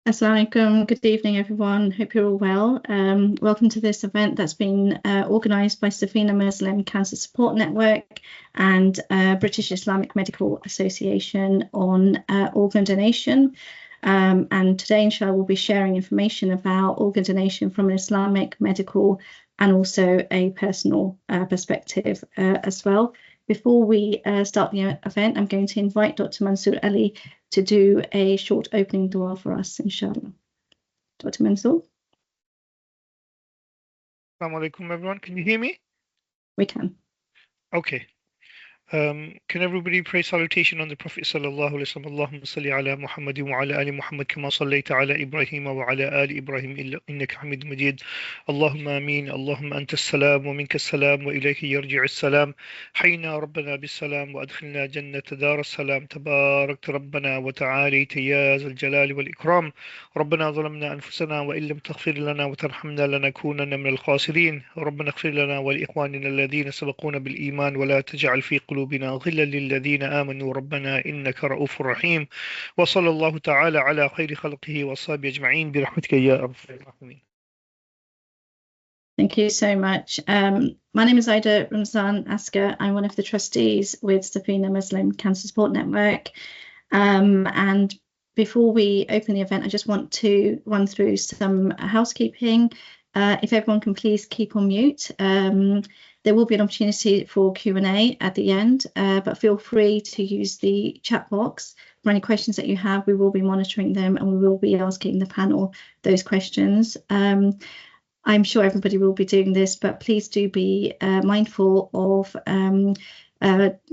Assalamu alaikum. Good evening, everyone. Hope you're all well. Welcome to this event that's been organised by Safina Muslim Cancer Support Network and British Islamic Medical Association on organ donation. And today, inshallah, we'll be sharing information about organ donation from an Islamic, medical, and also a personal perspective as well. Before we start the event, I'm going to invite Dr. Mansoor Ali to do a short opening dua for us, inshallah. Dr. Mansoor? Assalamu alaikum, everyone. Can you hear me? We can. Okay. Can everybody pray salutation on the Prophet sallallahu alaihi wasallam? Allahumma salli ala Muhammadin wa ala ali Muhammad kama sallaita ala Ibrahim wa ala ali Ibrahim innaka Hamidum Majid. Allahumma ameen. Allahumma anta as-salam wa minka as-salam wa ilayka yarji'u as-salam. Hayna rabbana bis-salam wa adkhilna jannata dar as-salam. Tabarakta rabbana wa ta'alita ya zal jalali wal ikram. ربنا ظلمنا أنفسنا وإن لم تغفر لنا وترحمنا لنكونن من الخاسرين. ربنا اغفر لنا ولإخواننا الذين سبقونا بالإيمان ولا تجعل في قلوبنا غلا للذين آمنوا ربنا إنك رؤوف رحيم. وصلى الله تعالى على خير خلقه وصحبه أجمعين برحمتك يا أرحم الراحمين. Thank you so much. My name is Ida Ramzan Asker. I'm one of the trustees with Safina Muslim Cancer Support Network. And before we open the event, I just want to run through some housekeeping. If everyone can please keep on mute. There will be an opportunity for Q&A at the end, but feel free to use the chat box for any questions that you have. We will be monitoring them and we will be asking the panel those questions. I'm sure everybody will be doing this, but please do be mindful of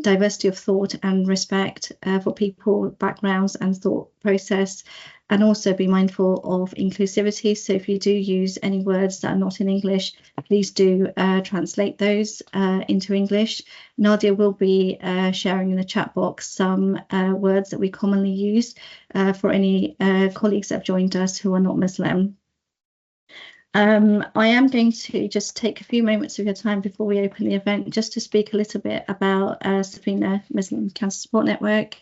diversity of thought and respect for people, backgrounds and thought process, and also be mindful of inclusivity. So if you do use any words that are not in English, please do translate those into English. Nadia will be sharing in the chat box some words that we commonly use for any colleagues that have joined us who are not Muslim. I am going to just take a few moments of your time before we open the event just to speak a little bit about Safina Muslim Cancer Support Network.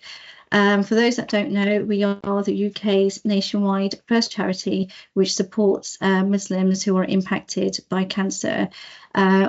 For those that don't know, we are the UK's nationwide first charity which supports Muslims who are impacted by cancer.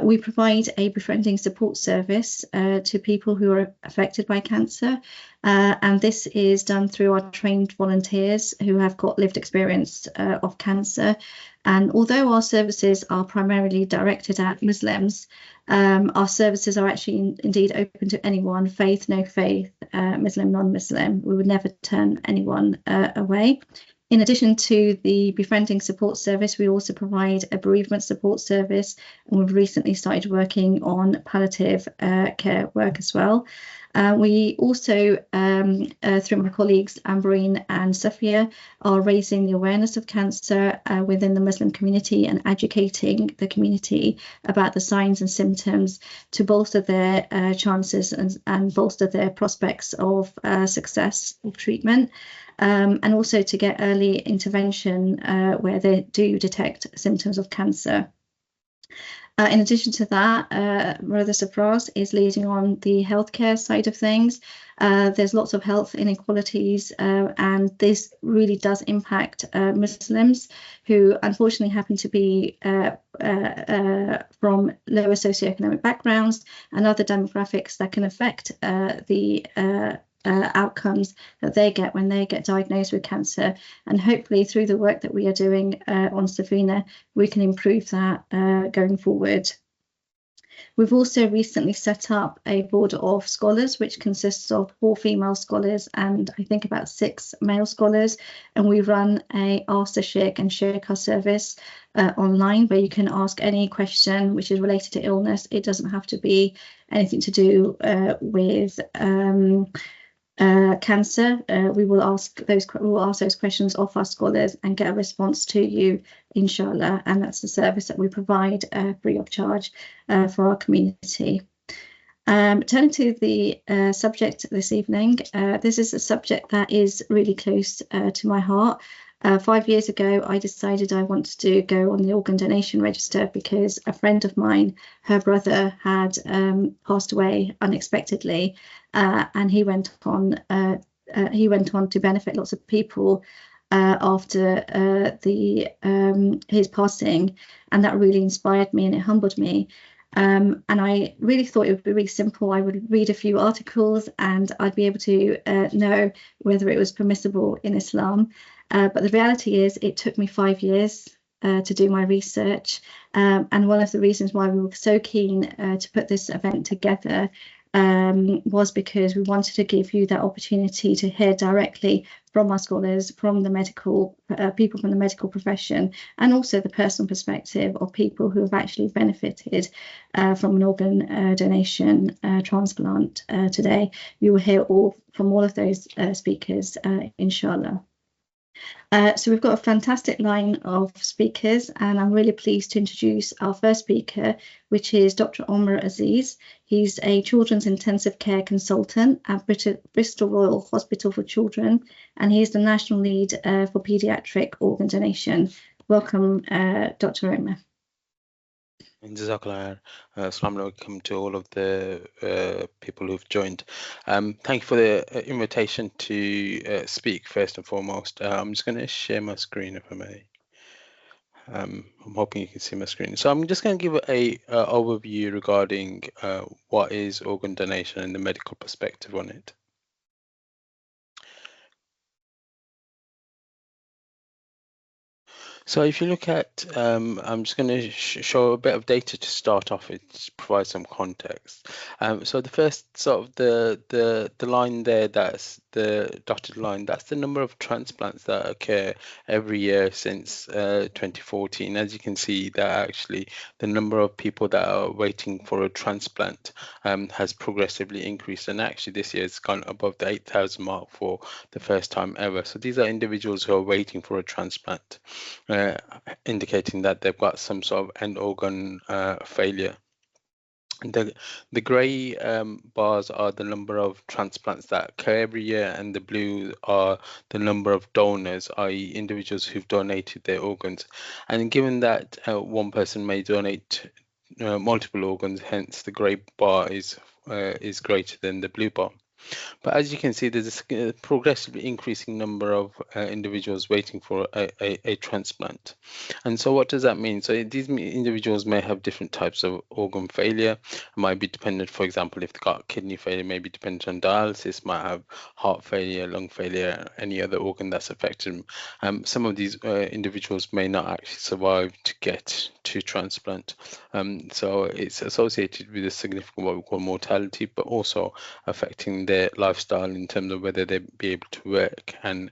We provide a befriending support service to people who are affected by cancer, and this is done through our trained volunteers who have got lived experience of cancer. And although our services are primarily directed at Muslims, our services are actually indeed open to anyone, faith, no faith, Muslim, non-Muslim. We would never turn anyone away. In addition to the befriending support service, we also provide a bereavement support service, and we've recently started working on palliative care work as well. We also, through my colleagues Amberine and Safia, are raising the awareness of cancer within the Muslim community and educating the community about the signs and symptoms to bolster their chances and bolster their prospects of success of treatment. And also to get early intervention where they do detect symptoms of cancer. In addition to that, Marotha Safraz is leading on the healthcare side of things. There's lots of health inequalities, and this really does impact Muslims who unfortunately happen to be from lower socioeconomic backgrounds and other demographics that can affect the outcomes that they get when they get diagnosed with cancer. And hopefully through the work that we are doing on Safina, we can improve that going forward. We've also recently set up a board of scholars, which consists of 4 female scholars and I think about 6 male scholars. And we run a Ask the Sheikh and Sheikha service online where you can ask any question which is related to illness. It doesn't have to be anything to do with cancer. We will ask those questions of our scholars and get a response to you, inshallah. And that's the service that we provide free of charge for our community. Turning to the subject this evening, this is a subject that is really close to my heart. 5 years ago, I decided I wanted to go on the organ donation register because a friend of mine, her brother had passed away unexpectedly, and he went on to benefit lots of people. after his passing, and that really inspired me and it humbled me. And I really thought it would be really simple. I would read a few articles and I'd be able to know whether it was permissible in Islam. But the reality is it took me 5 years to do my research. And one of the reasons why we were so keen to put this event together was because we wanted to give you that opportunity to hear directly from our scholars, from the medical people from the medical profession, and also the personal perspective of people who have actually benefited from an organ donation transplant today. You will hear from all of those speakers, inshallah. So we've got a fantastic line of speakers, and I'm really pleased to introduce our first speaker, which is Dr. Omar Aziz. He's a children's intensive care consultant at Bristol Royal Hospital for Children, and he's the national lead for paediatric organ donation. Welcome, Dr. Omar. Jazakallah. Assalamu alaikum to all of the people who've joined. Thank you for the invitation to speak first and foremost. I'm just going to share my screen if I may. I'm hoping you can see my screen. So I'm just going to give a overview regarding what is organ donation and the medical perspective on it. So if you look at, I'm just going to show a bit of data to start off with, to provide some context. So the first sort of the line there, that's the dotted line, that's the number of transplants that occur every year since 2014. As you can see, that actually the number of people that are waiting for a transplant has progressively increased, and actually this year it's gone above the 8,000 mark for the first time ever. So these are individuals who are waiting for a transplant. Indicating that they've got some sort of end organ failure. The grey bars are the number of transplants that occur every year, and the blue are the number of donors, i.e. individuals who've donated their organs. And given that one person may donate multiple organs, hence the grey bar is greater than the blue bar. But as you can see, there's a progressively increasing number of individuals waiting for a transplant. And so what does that mean? So these individuals may have different types of organ failure. It might be dependent, for example, if they've got kidney failure, may be dependent on dialysis, might have heart failure, lung failure, any other organ that's affected them. Some of these individuals may not actually survive to get to transplant. So it's associated with a significant what we call mortality, but also affecting their lifestyle in terms of whether they'd be able to work and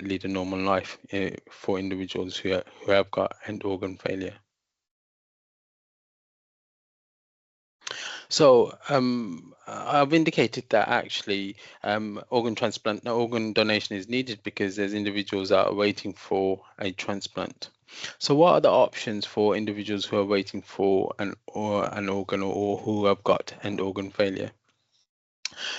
lead a normal life for individuals who have got end organ failure. So I've indicated that actually organ donation is needed because there's individuals that are waiting for a transplant. So what are the options for individuals who are waiting for an organ or who have got end organ failure?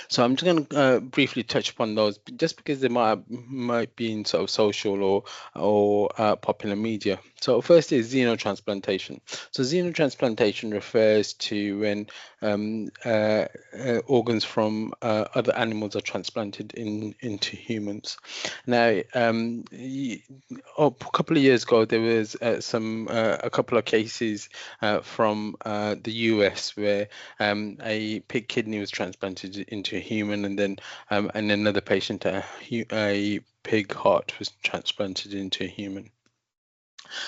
So I'm just going to briefly touch upon those, just because they might be in sort of social or popular media. So first is xenotransplantation. So xenotransplantation refers to when organs from other animals are transplanted into humans. Now, a couple of years ago, there was a couple of cases from the US where a pig kidney was transplanted into a human, and then and another patient, a pig heart was transplanted into a human.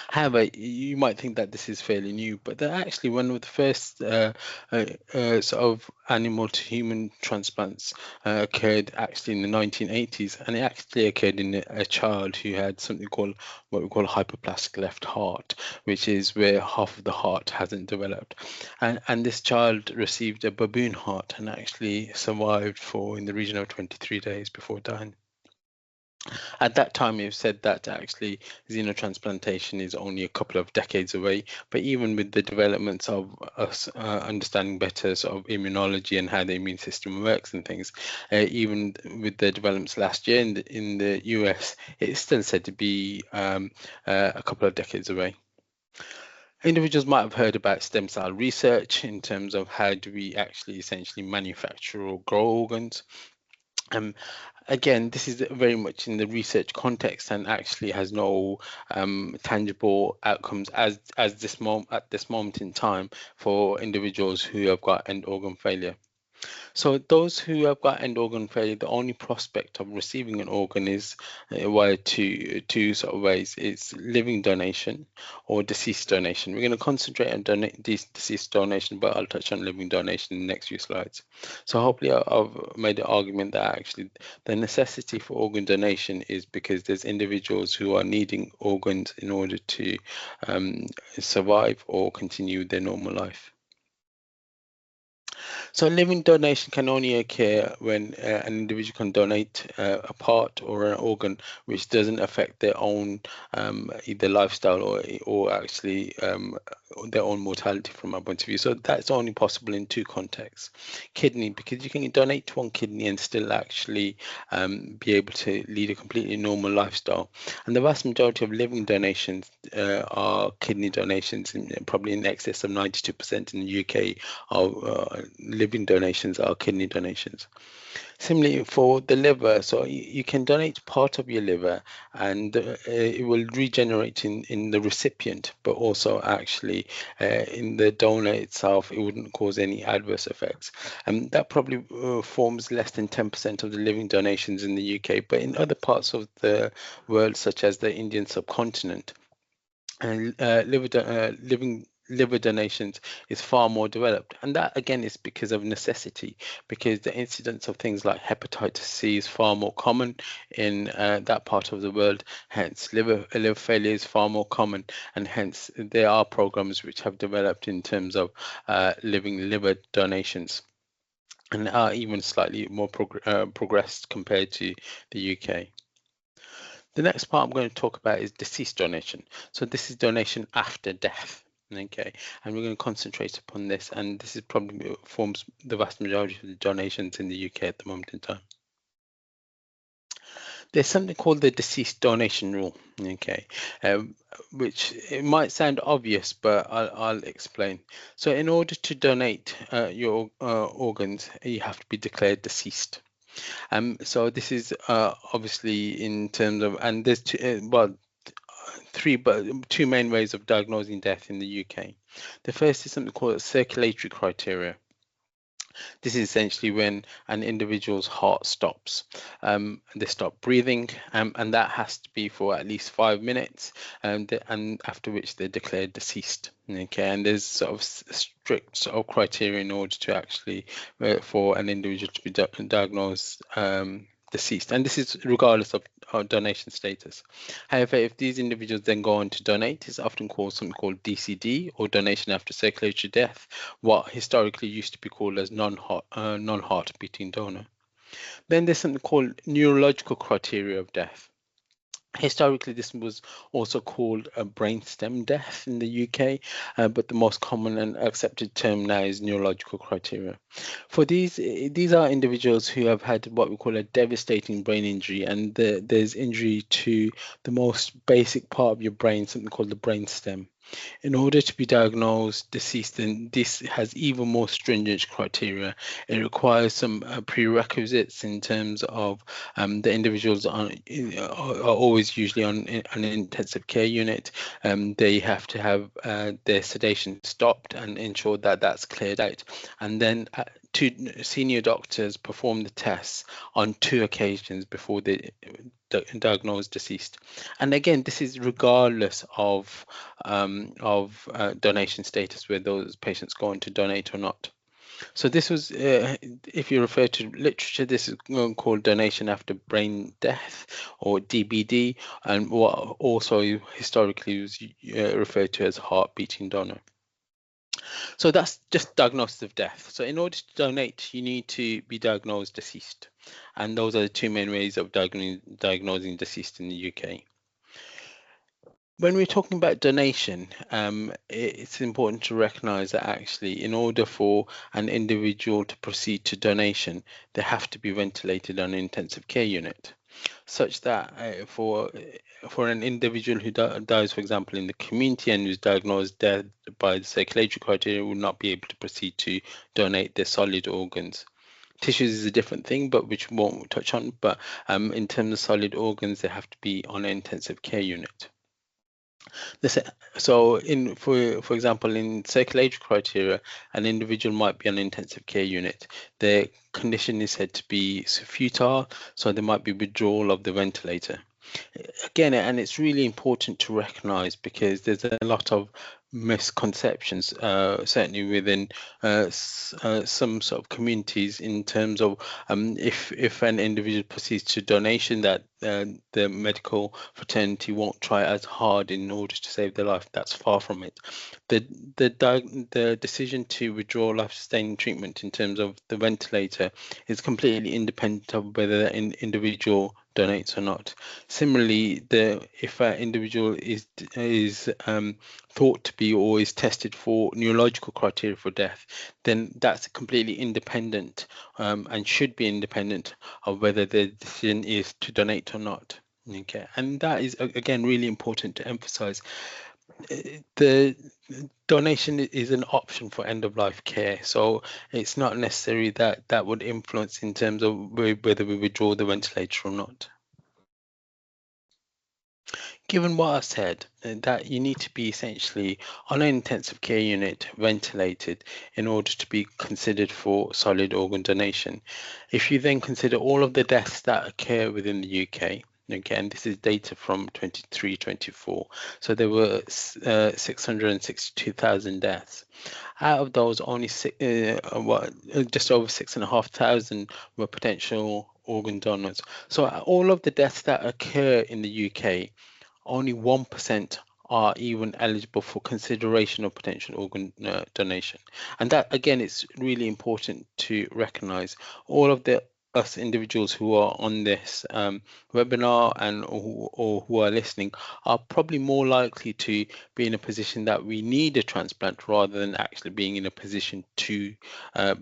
However, you might think that this is fairly new, but they're actually one of the first sort of animal to human transplants occurred actually in the 1980s, and it actually occurred in a child who had something called what we call hypoplastic left heart, which is where half of the heart hasn't developed. And this child received a baboon heart and actually survived for in the region of 23 days before dying. At that time, it was said that actually xenotransplantation is only a couple of decades away. But even with the developments of us understanding better sort of immunology and how the immune system works and things, even with the developments last year in the US, it's still said to be a couple of decades away. Individuals might have heard about stem cell research in terms of how do we actually essentially manufacture or grow organs. Again, this is very much in the research context and actually has no tangible outcomes at this moment in time for individuals who have got end organ failure. So those who have got end organ failure, the only prospect of receiving an organ is via two sort of ways. It's living donation or deceased donation. We're going to concentrate on deceased donation, but I'll touch on living donation in the next few slides. So hopefully I've made the argument that actually the necessity for organ donation is because there's individuals who are needing organs in order to survive or continue their normal life. So living donation can only occur when an individual can donate a part or an organ which doesn't affect their own either lifestyle or actually their own mortality from our point of view. So that's only possible in two contexts. Kidney, because you can donate one kidney and still actually be able to lead a completely normal lifestyle. And the vast majority of living donations are kidney donations, probably in excess of 92% in the UK are living donations are kidney donations. Similarly for the liver, so you can donate part of your liver and it will regenerate in the recipient, but also actually in the donor itself, it wouldn't cause any adverse effects. And that probably forms less than 10% of the living donations in the UK, but in other parts of the world, such as the Indian subcontinent, and living liver donations is far more developed, and that again is because of necessity, because the incidence of things like hepatitis C is far more common in that part of the world. Hence liver failure is far more common, and hence there are programs which have developed in terms of living liver donations and are even slightly more progressed compared to the UK. The next part I'm going to talk about is deceased donation. So this is donation after death. Okay, and we're going to concentrate upon this, and this is probably forms the vast majority of the donations in the UK at the moment in time. There's something called the deceased donation rule, okay, which it might sound obvious, but I'll explain. So in order to donate your organs, you have to be declared deceased. So this is obviously in terms of, and there's two main ways of diagnosing death in the UK. The first is something called circulatory criteria. This is essentially when an individual's heart stops. They stop breathing, and that has to be for at least 5 minutes, and after which they're declared deceased. Okay, and there's sort of strict sort of criteria in order to actually for an individual to be diagnosed deceased, and this is regardless of donation status. However, if these individuals then go on to donate, it's often called something called DCD, or donation after circulatory death, what historically used to be called as non-heart beating donor. Then there's something called neurological criteria of death. Historically, this was also called a brainstem death in the UK, but the most common and accepted term now is neurological criteria. For these are individuals who have had what we call a devastating brain injury, and there's injury to the most basic part of your brain, something called the brainstem. In order to be diagnosed deceased, then this has even more stringent criteria. It requires some prerequisites in terms of the individuals are always usually on an intensive care unit. They have to have their sedation stopped and ensure that that's cleared out. And then two senior doctors perform the tests on 2 occasions before they diagnosed deceased. And again, this is regardless of donation status, where those patients go on to donate or not. So this was, if you refer to literature, this is called donation after brain death, or DBD, and what also historically was referred to as heart beating donor. So that's just diagnosis of death. So in order to donate, you need to be diagnosed deceased. And those are the 2 main ways of diagnosing deceased in the UK. When we're talking about donation, it's important to recognize that actually, in order for an individual to proceed to donation, they have to be ventilated on an intensive care unit, such that for an individual who dies, for example, in the community and who's diagnosed dead by the circulatory criteria, will not be able to proceed to donate their solid organs. Tissues is a different thing, but which we won't touch on. But in terms of solid organs, they have to be on an intensive care unit. So, for example, in circulatory criteria, an individual might be on an intensive care unit. Their condition is said to be futile, so there might be withdrawal of the ventilator. Again, and it's really important to recognize, because there's a lot of misconceptions, certainly within some sort of communities, in terms of if an individual proceeds to donation, that the medical fraternity won't try as hard in order to save their life. That's far from it. The decision to withdraw life-sustaining treatment in terms of the ventilator is completely independent of whether an individual donates or not. Similarly, if an individual is thought to be or is tested for neurological criteria for death, then that's completely independent and should be independent of whether the decision is to donate or not. Okay, and that is again really important to emphasize. The donation is an option for end-of-life care, so it's not necessary that would influence in terms of whether we withdraw the ventilator or not. Given what I've said, that you need to be essentially on an intensive care unit, ventilated, in order to be considered for solid organ donation. If you then consider all of the deaths that occur within the UK, again, this is data from 23-24, so there were 662,000 deaths. Out of those, only just over 6,500 were potential organ donors. So all of the deaths that occur in the UK, only 1% are even eligible for consideration of potential organ donation. And that, again, it's really important to recognize. All of us individuals who are on this webinar and or who are listening are probably more likely to be in a position that we need a transplant rather than actually being in a position to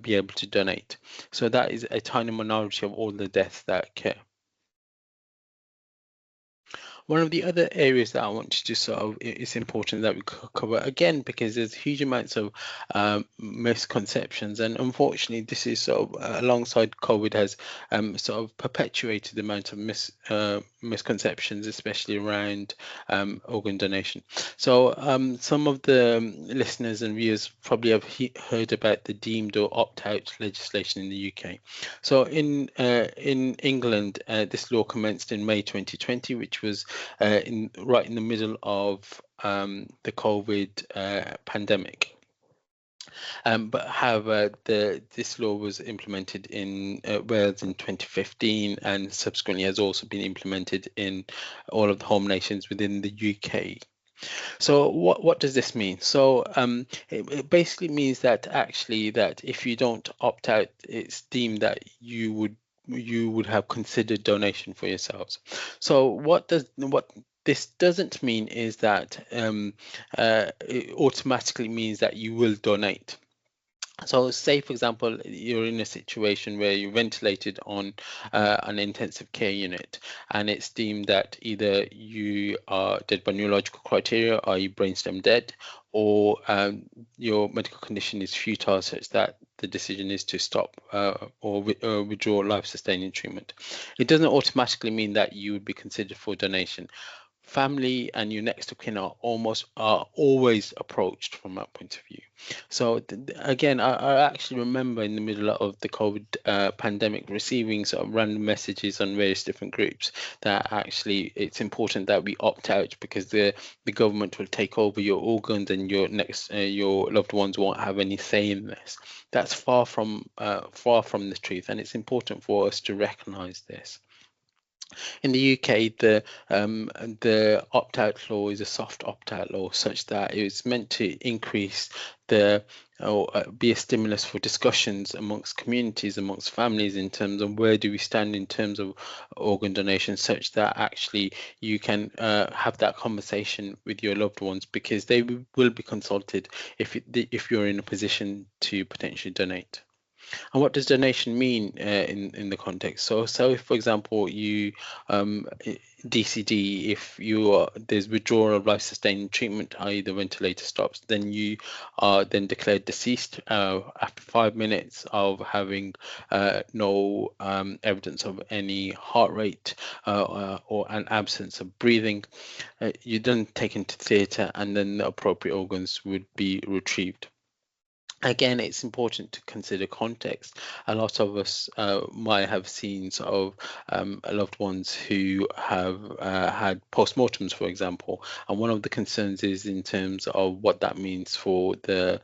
be able to donate. So that is a tiny minority of all the deaths that occur. One of the other areas that I wanted to sort of, it's important that we cover again, because there's huge amounts of misconceptions, and unfortunately this is sort of alongside COVID has sort of perpetuated the amount of misconceptions, especially around organ donation. So some of the listeners and viewers probably have heard about the deemed or opt-out legislation in the UK. So in England, this law commenced in May 2020, which was right in the middle of the COVID pandemic. But however, this law was implemented in Wales in 2015, and subsequently has also been implemented in all of the home nations within the UK. So what does this mean? So it basically means that actually that if you don't opt out, it's deemed that you would have considered donation for yourselves. So what this doesn't mean is that it automatically means that you will donate. So say, for example, you're in a situation where you're ventilated on an intensive care unit, and it's deemed that either you are dead by neurological criteria, i.e. brainstem dead, or your medical condition is futile such that the decision is to stop or withdraw life-sustaining treatment. It doesn't automatically mean that you would be considered for donation. Family and your next of kin are always approached from that point of view. So again, I actually remember in the middle of the COVID pandemic receiving sort of random messages on various different groups that actually it's important that we opt out because the government will take over your organs and your loved ones won't have any say in this. That's far from the truth, and it's important for us to recognize this. In the UK, the opt-out law is a soft opt-out law, such that it's meant to increase or be a stimulus for discussions amongst communities, amongst families, in terms of where do we stand in terms of organ donation, such that actually you can have that conversation with your loved ones, because they will be consulted if you're in a position to potentially donate. And what does donation mean in the context? So if, for example, you DCD, if there's withdrawal of life-sustaining treatment, i.e. the ventilator stops, then you are then declared deceased after 5 minutes of having no evidence of any heart rate or an absence of breathing. You're then taken to theatre, and then the appropriate organs would be retrieved. Again, it's important to consider context. A lot of us might have seen sort of loved ones who have had postmortems, for example, and one of the concerns is in terms of what that means for the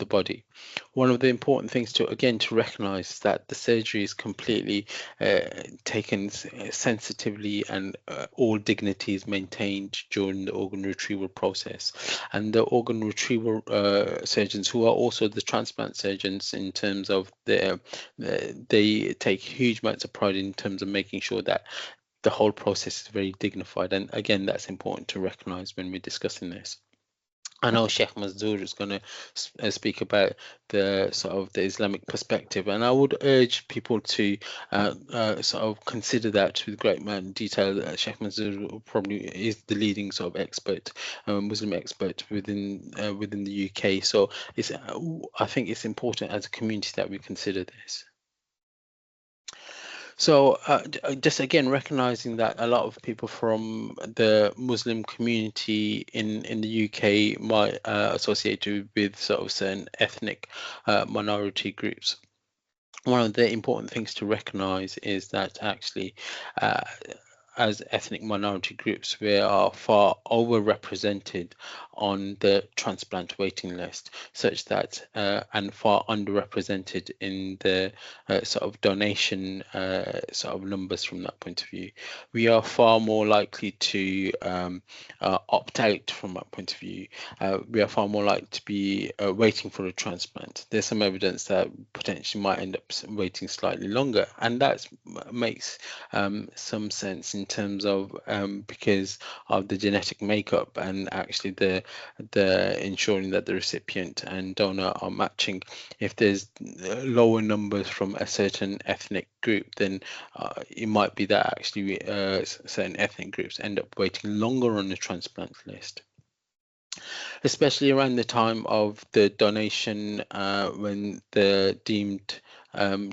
body. One of the important things to recognise is that the surgery is completely taken sensitively, and all dignity is maintained during the organ retrieval process. And the organ retrieval surgeons, who are also the transplant surgeons, in terms of they take huge amounts of pride in terms of making sure that the whole process is very dignified. And again, that's important to recognise when we're discussing this. I know Sheikh Mazdoor is going to speak about the sort of the Islamic perspective, and I would urge people to sort of consider that with great amount of detail. Sheikh Mazdoor probably is the leading sort of expert, Muslim expert within the UK. So I think it's important as a community that we consider this. So just again recognizing that a lot of people from the Muslim community in the UK might associate with sort of certain ethnic minority groups. One of the important things to recognize is that actually as ethnic minority groups, we are far overrepresented on the transplant waiting list, such that and far underrepresented in the sort of donation sort of numbers from that point of view. We are far more likely to opt out from that point of view. We are far more likely to be waiting for a transplant. There's some evidence that potentially might end up waiting slightly longer, and that makes some sense in terms of because of the genetic makeup, and actually the ensuring that the recipient and donor are matching. If there's lower numbers from a certain ethnic group, then it might be that actually certain ethnic groups end up waiting longer on the transplant list. Especially around the time of the donation, when the deemed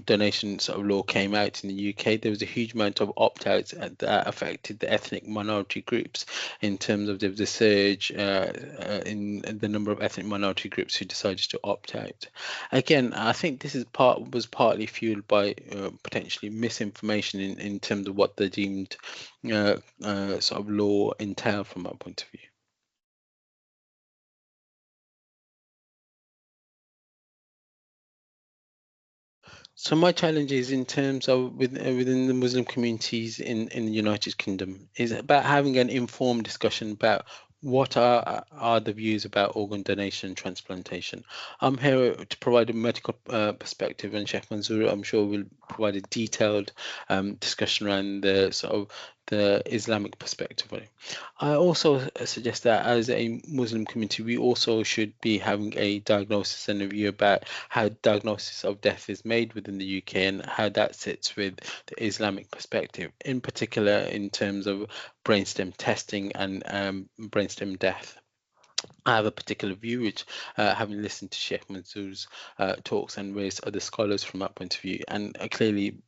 donation sort of law came out in the UK, there was a huge amount of opt-outs that affected the ethnic minority groups, in terms of the surge in the number of ethnic minority groups who decided to opt out. Again, I think this is was partly fueled by potentially misinformation in terms of what the deemed sort of law entailed from that point of view. So my challenge is in terms of within the Muslim communities in the United Kingdom is about having an informed discussion about what are the views about organ donation and transplantation. I'm here to provide a medical perspective, and Sheikh Manzoor, I'm sure, will provide a detailed discussion around the sort of the Islamic perspective on it. I also suggest that as a Muslim community, we also should be having a diagnosis and a view about how diagnosis of death is made within the UK and how that sits with the Islamic perspective, in particular in terms of brainstem testing and brainstem death. I have a particular view, which having listened to Sheikh Manzoor's talks and various other scholars from that point of view, and clearly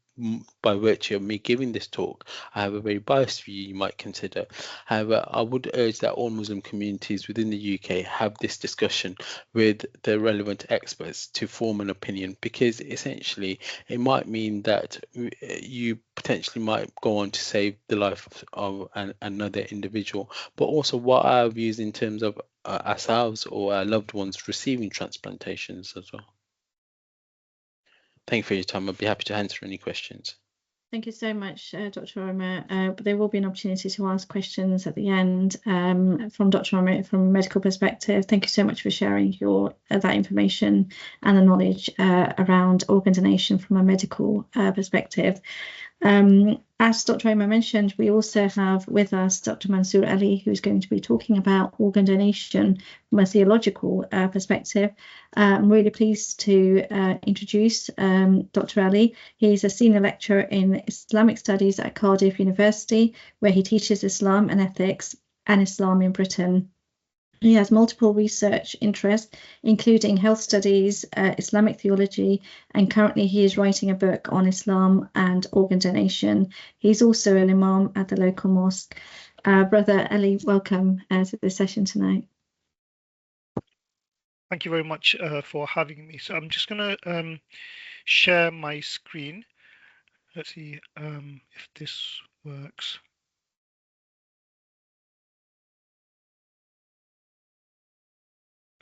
by virtue of me giving this talk, I have a very biased view, you might consider. However, I would urge that all Muslim communities within the UK have this discussion with the relevant experts to form an opinion, because essentially it might mean that you potentially might go on to save the life of another individual, but also what are our views in terms of ourselves or our loved ones receiving transplantations as well. Thank you for your time. I'd be happy to answer any questions. Thank you so much, Dr. Omar. But there will be an opportunity to ask questions at the end from Dr. Omar from a medical perspective. Thank you so much for sharing that information and the knowledge around organ donation from a medical perspective. As Dr. Omar mentioned, we also have with us Dr. Mansour Ali, who's going to be talking about organ donation from a theological perspective. I'm really pleased to introduce Dr. Ali. He's a senior lecturer in Islamic Studies at Cardiff University, where he teaches Islam and ethics and Islam in Britain. He has multiple research interests, including health studies, Islamic theology, and currently he is writing a book on Islam and organ donation. He's also an imam at the local mosque. Brother Ali, welcome to the session tonight. Thank you very much for having me. So I'm just going to share my screen. Let's see if this works.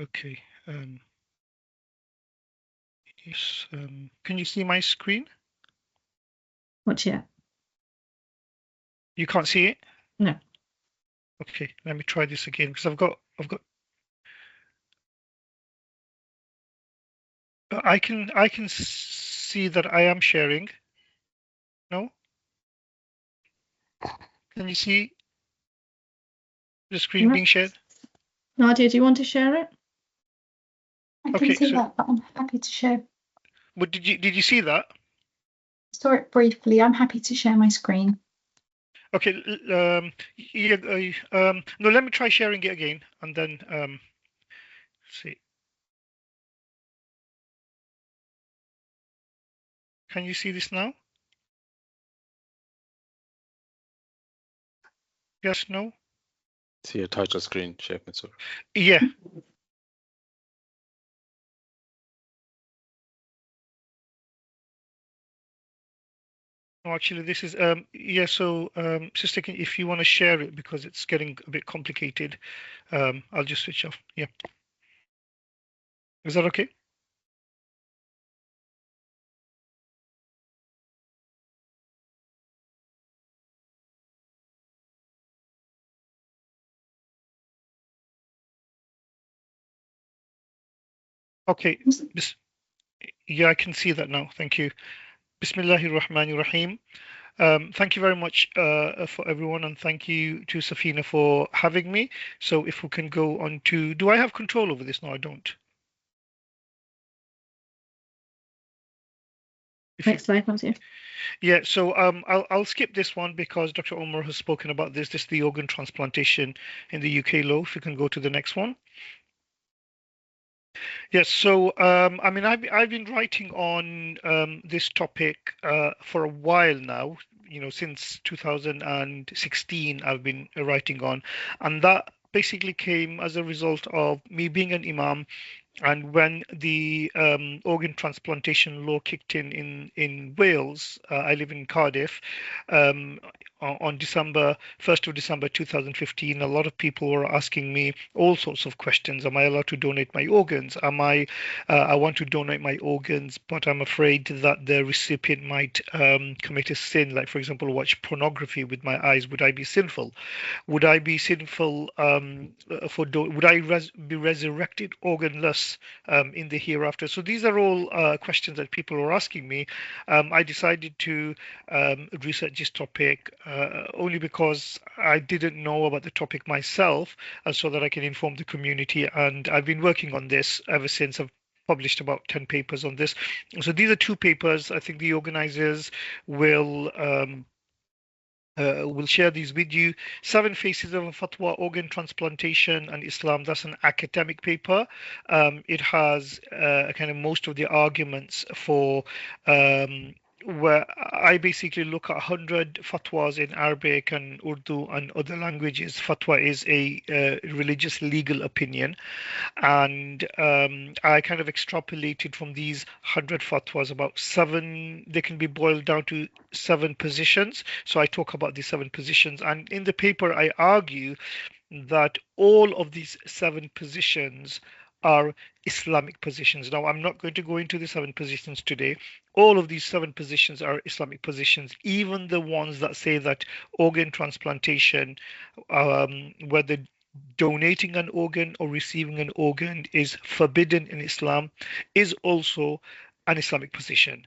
Okay. Yes. Can you see my screen? Not yet. You can't see it? No. Okay. Let me try this again because I've got. I can see that I am sharing. No? Can you see the screen being shared? Nadia, do you want to share it? I can see that, but I'm happy to share. But did you see that? Saw it briefly. I'm happy to share my screen. Okay. No, let me try sharing it again, and then see. Can you see this now? Yes, no? See a title screen, Sheikh Mansour. Yeah. No, actually, this is yeah. So, Sister, if you want to share it because it's getting a bit complicated, I'll just switch off. Yeah. Is that okay? Okay. Yeah, I can see that now. Thank you. Bismillahir Rahmanir Rahim. Thank you very much for everyone, and thank you to Safina for having me. So if we can go on to, do I have control over this? No, I don't. Next slide, Matthew. Yeah, so I'll skip this one because Dr. Omar has spoken about this. This is the organ transplantation in the UK law. If you can go to the next one. Yes, so I mean, I've been writing on this topic for a while now. You know, since 2016, I've been writing on, and that basically came as a result of me being an imam. And when the organ transplantation law kicked in Wales, I live in Cardiff, on December 1st of December 2015, a lot of people were asking me all sorts of questions. Am I allowed to donate my organs? I want to donate my organs, but I'm afraid that the recipient might commit a sin, like, for example, watch pornography with my eyes. Would I be sinful? Would I be sinful would I be resurrected organless in the hereafter? So these are all questions that people are asking me. I decided to research this topic only because I didn't know about the topic myself, so that I can inform the community. And I've been working on this ever since. I've published about 10 papers on this. So these are two papers. I think the organizers will share these with you. 7 Faces of a Fatwa, Organ Transplantation and Islam. That's an academic paper. It has kind of most of the arguments for where I basically look at 100 fatwas in Arabic and Urdu and other languages. Fatwa is a religious legal opinion, and I kind of extrapolated from these 100 fatwas about 7. They can be boiled down to 7 positions. So I talk about these 7 positions, and in the paper I argue that all of these 7 positions are Islamic positions. Now, I'm not going to go into the 7 positions today. All of these 7 positions are Islamic positions, even the ones that say that organ transplantation, whether donating an organ or receiving an organ, is forbidden in Islam, is also an Islamic position.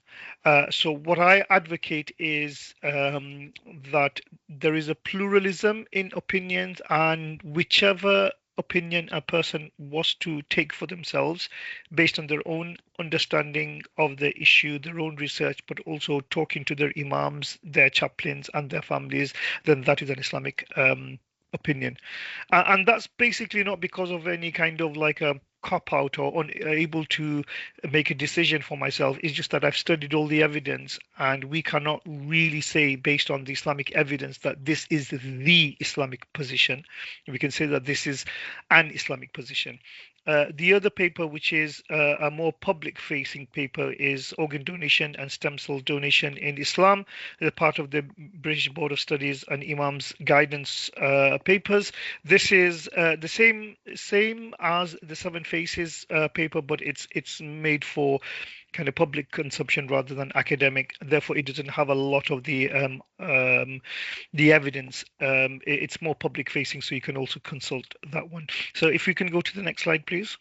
So what I advocate is that there is a pluralism in opinions, and whichever opinion a person was to take for themselves based on their own understanding of the issue, their own research, but also talking to their imams, their chaplains, and their families, then that is an Islamic opinion. And that's basically not because of any kind of like a cop out or unable to make a decision for myself. It's just that I've studied all the evidence, and we cannot really say based on the Islamic evidence that this is the Islamic position. We can say that this is an Islamic position. The other paper, which is a more public-facing paper, is Organ Donation and Stem Cell Donation in Islam, part of the British Board of Studies and Imams Guidance papers. This is the same as the Seven Faces paper, but it's made for kind of public consumption rather than academic. Therefore, it doesn't have a lot of the evidence. It's more public facing, so you can also consult that one. So if we can go to the next slide, please.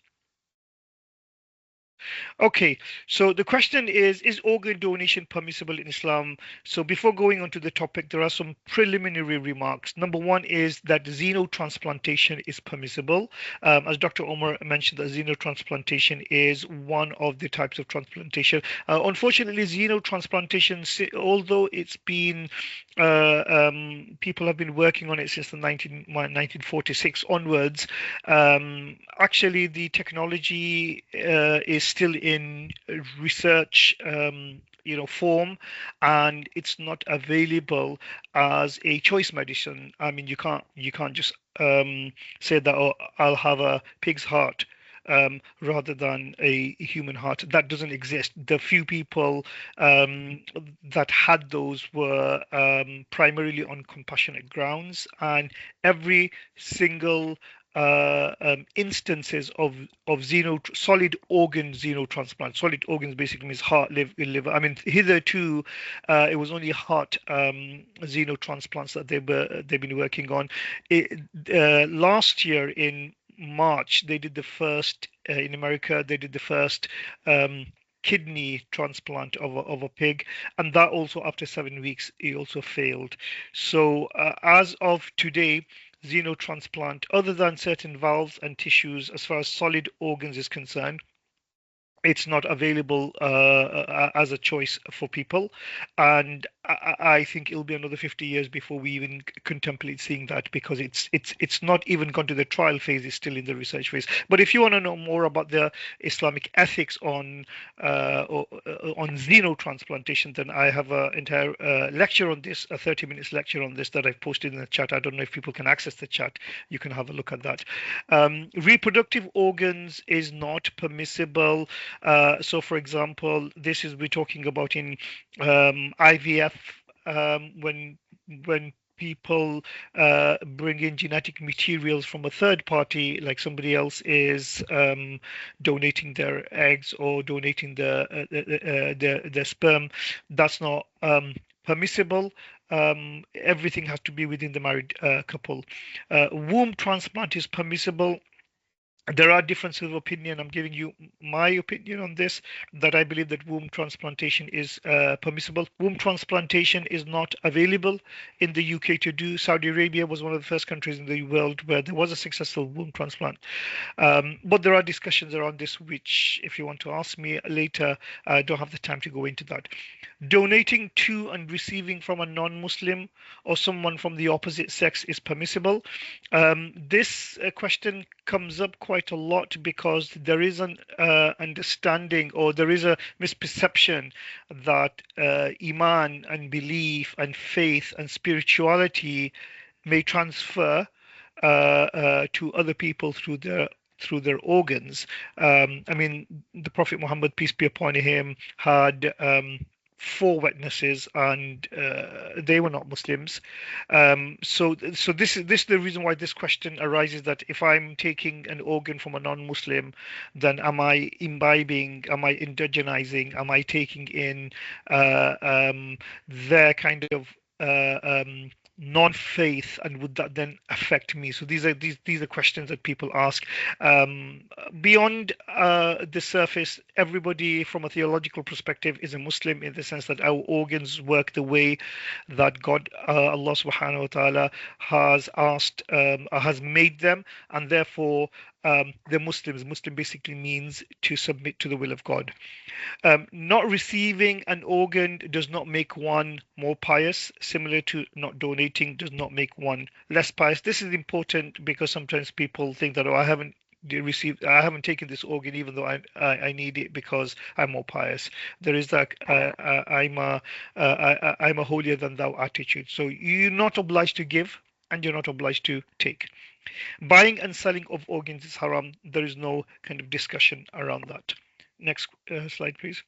Okay, so the question is organ donation permissible in Islam? So before going on to the topic, there are some preliminary remarks. Number one is that xenotransplantation is permissible. As Dr. Omar mentioned, that xenotransplantation is one of the types of transplantation. Unfortunately, xenotransplantation, although it's been, people have been working on it since the 1946 onwards, actually the technology is still in research form, and it's not available as a choice medicine. I mean, you can't just say that, oh, I'll have a pig's heart rather than a human heart. That doesn't exist. The few people that had those were primarily on compassionate grounds, and every single instances of solid organ xenotransplant. Solid organs basically means heart, liver. I mean, hitherto it was only heart xenotransplants that they've been working on. Last year in March, they did the first in America. They did the first kidney transplant of a pig, and that also after 7 weeks it also failed. So as of today, xenotransplant, other than certain valves and tissues, as far as solid organs is concerned, it's not available as a choice for people, and I think it'll be another 50 years before we even contemplate seeing that, because it's not even gone to the trial phase; it's still in the research phase. But if you want to know more about the Islamic ethics on xenotransplantation, then I have an entire lecture on this, a 30 minutes lecture on this that I've posted in the chat. I don't know if people can access the chat. You can have a look at that. Reproductive organs is not permissible. So, for example, we're talking about in IVF, when people bring in genetic materials from a third party, like somebody else is donating their eggs or donating their sperm, that's not permissible. Everything has to be within the married couple. Womb transplant is permissible. There are differences of opinion. I'm giving you my opinion on this, that I believe that womb transplantation is permissible. Womb transplantation is not available in the UK to do. Saudi Arabia was one of the first countries in the world where there was a successful womb transplant. But there are discussions around this, which if you want to ask me later, I don't have the time to go into that. Donating to and receiving from a non-Muslim or someone from the opposite sex is permissible. This question comes up quite a lot because there is an understanding, or there is a misperception, that iman and belief and faith and spirituality may transfer to other people through their organs. I mean, the Prophet Muhammad, peace be upon him, had 4 witnesses, and they were not Muslims. So this is the reason why this question arises, that if I'm taking an organ from a non-Muslim, then am I imbibing, am I indigenizing, am I taking in their kind of non-faith, and would that then affect me? So these are questions that people ask. Beyond the surface, everybody from a theological perspective is a Muslim, in the sense that our organs work the way that God, Allah subhanahu wa ta'ala, has made them, and therefore they're Muslims. Muslim basically means to submit to the will of God. Not receiving an organ does not make one more pious, similar to not donating does not make one less pious. This is important because sometimes people think that, oh, I haven't taken this organ even though I need it because I'm more pious. There is that I'm a holier than thou attitude. So you're not obliged to give, and you're not obliged to take. Buying and selling of organs is haram. There is no kind of discussion around that. Next slide, please.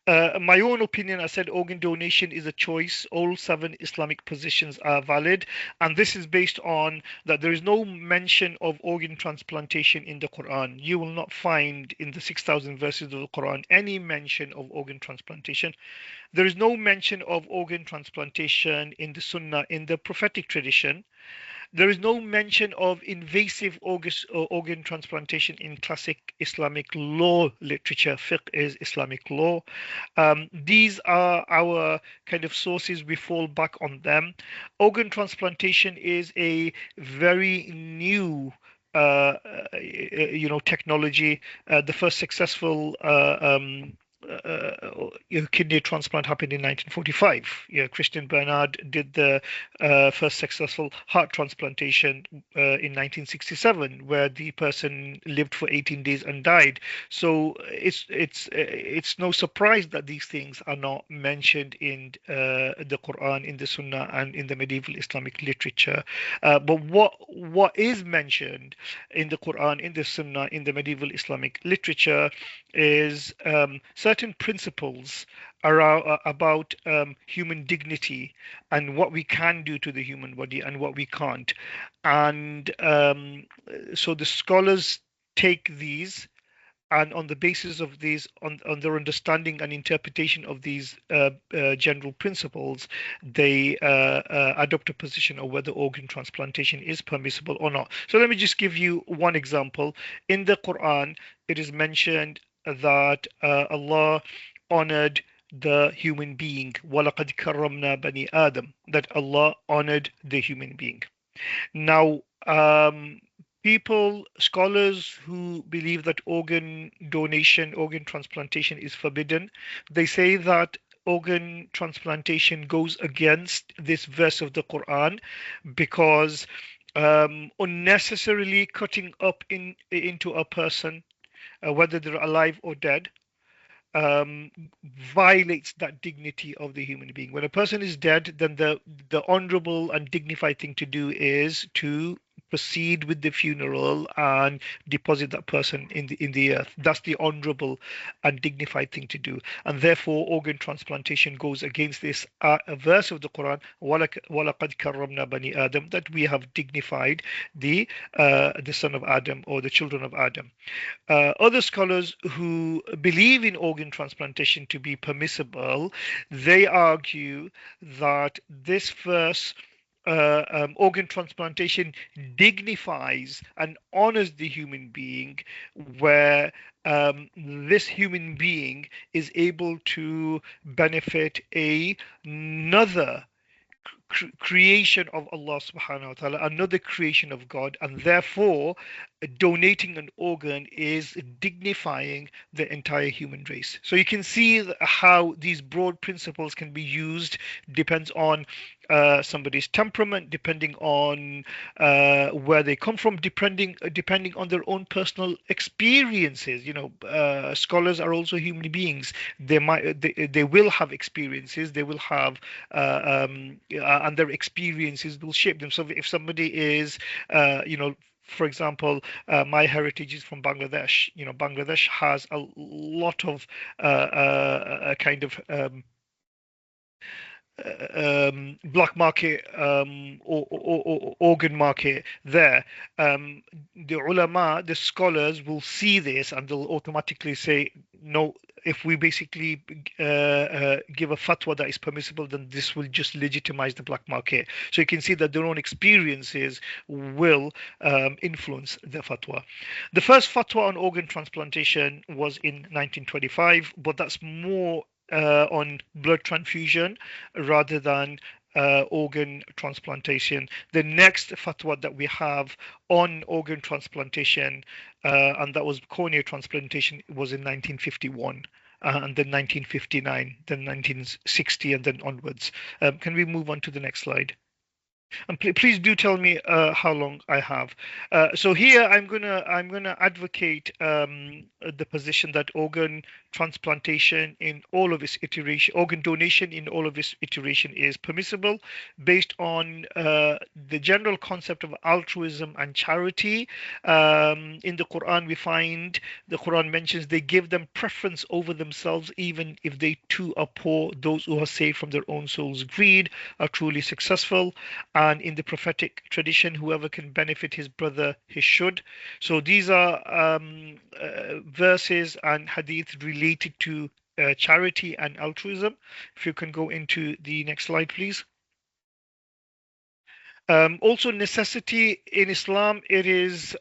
My own opinion, I said organ donation is a choice. All 7 Islamic positions are valid, and this is based on that there is no mention of organ transplantation in the Quran. You will not find in the 6,000 verses of the Quran any mention of organ transplantation. There is no mention of organ transplantation in the Sunnah, in the prophetic tradition. There is no mention of invasive organ transplantation in classic Islamic law literature. Fiqh is Islamic law. These are our kind of sources. We fall back on them. Organ transplantation is a very new technology. The first successful kidney transplant happened in 1945. Christian Bernard did the first successful heart transplantation in 1967, where the person lived for 18 days and died. So it's no surprise that these things are not mentioned in the Quran, in the Sunnah, and in the medieval Islamic literature. But what is mentioned in the Quran, in the Sunnah, in the medieval Islamic literature is certain principles about human dignity and what we can do to the human body and what we can't. And so the scholars take these, and on the basis of these, on their understanding and interpretation of these general principles, they adopt a position of whether organ transplantation is permissible or not. So let me just give you one example. In the Quran, it is mentioned that Allah honored the human being. وَلَقَدْ كَرَّمْنَا بَنِي آدَمَ, that Allah honored the human being. Now, scholars who believe that organ donation, organ transplantation is forbidden, they say that organ transplantation goes against this verse of the Quran, because unnecessarily cutting up into a person, whether they're alive or dead, violates that dignity of the human being. When a person is dead, then the honorable and dignified thing to do is to proceed with the funeral and deposit that person in the earth. That's the honorable and dignified thing to do, and therefore organ transplantation goes against this verse of the Quran, وَلَقَدْ كَرَّمْنَا بَنِي آدَمَ, that we have dignified the son of Adam, or the children of Adam. Other scholars who believe in organ transplantation to be permissible, they argue that this verse, organ transplantation, dignifies and honors the human being, where this human being is able to benefit another creation of Allah subhanahu wa ta'ala, another creation of God, and therefore donating an organ is dignifying the entire human race. So you can see how these broad principles can be used, depends on somebody's temperament, depending on where they come from, depending on their own personal experiences. Scholars are also human beings. They will have experiences. They will have and their experiences will shape them. So if somebody is, for example, my heritage is from Bangladesh. Bangladesh has a lot of kind of black market organ market there. The ulama, the scholars, will see this and they'll automatically say, no, if we basically give a fatwa that is permissible, then this will just legitimize the black market. So you can see that their own experiences will influence the fatwa. The first fatwa on organ transplantation was in 1925, but that's more on blood transfusion rather than organ transplantation. The next fatwa that we have on organ transplantation, and that was cornea transplantation, was in 1951. And then 1959, then 1960, and then onwards. Can we move on to the next slide? And please do tell me how long I have. So here I'm gonna advocate the position that organ transplantation in all of its iteration, organ donation in all of its iteration is permissible based on the general concept of altruism and charity. In the Quran, we find the Quran mentions they give them preference over themselves, even if they too are poor. Those who are saved from their own soul's greed are truly successful. And in the prophetic tradition, whoever can benefit his brother, he should. So these are verses and hadith related to charity and altruism. If you can go into the next slide, please. Also, necessity in Islam, it is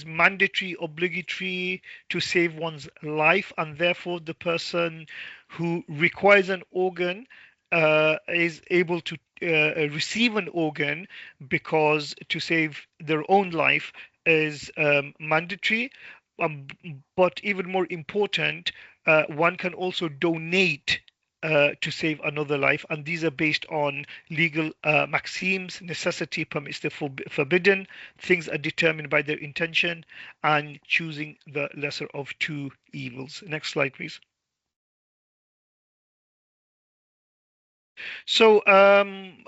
mandatory, obligatory to save one's life, and therefore the person who requires an organ is able to receive an organ because to save their own life is mandatory. But even more important, one can also donate to save another life, and these are based on legal maxims. Necessity permits the forbidden, things are determined by their intention, and choosing the lesser of two evils. Next slide, please. So I'm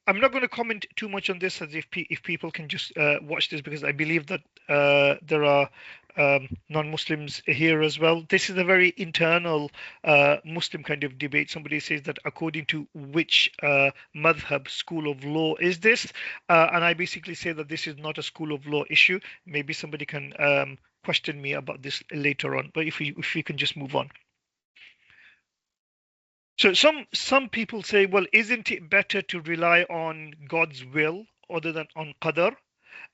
not going to comment too much on this, as if people can just watch this, because I believe that there are non-Muslims here as well. This is a very internal Muslim kind of debate. Somebody says that according to which madhab, school of law is this? And I basically say that this is not a school of law issue. Maybe somebody can question me about this later on, but if we can just move on. So some people say, well, isn't it better to rely on God's will other than on qadar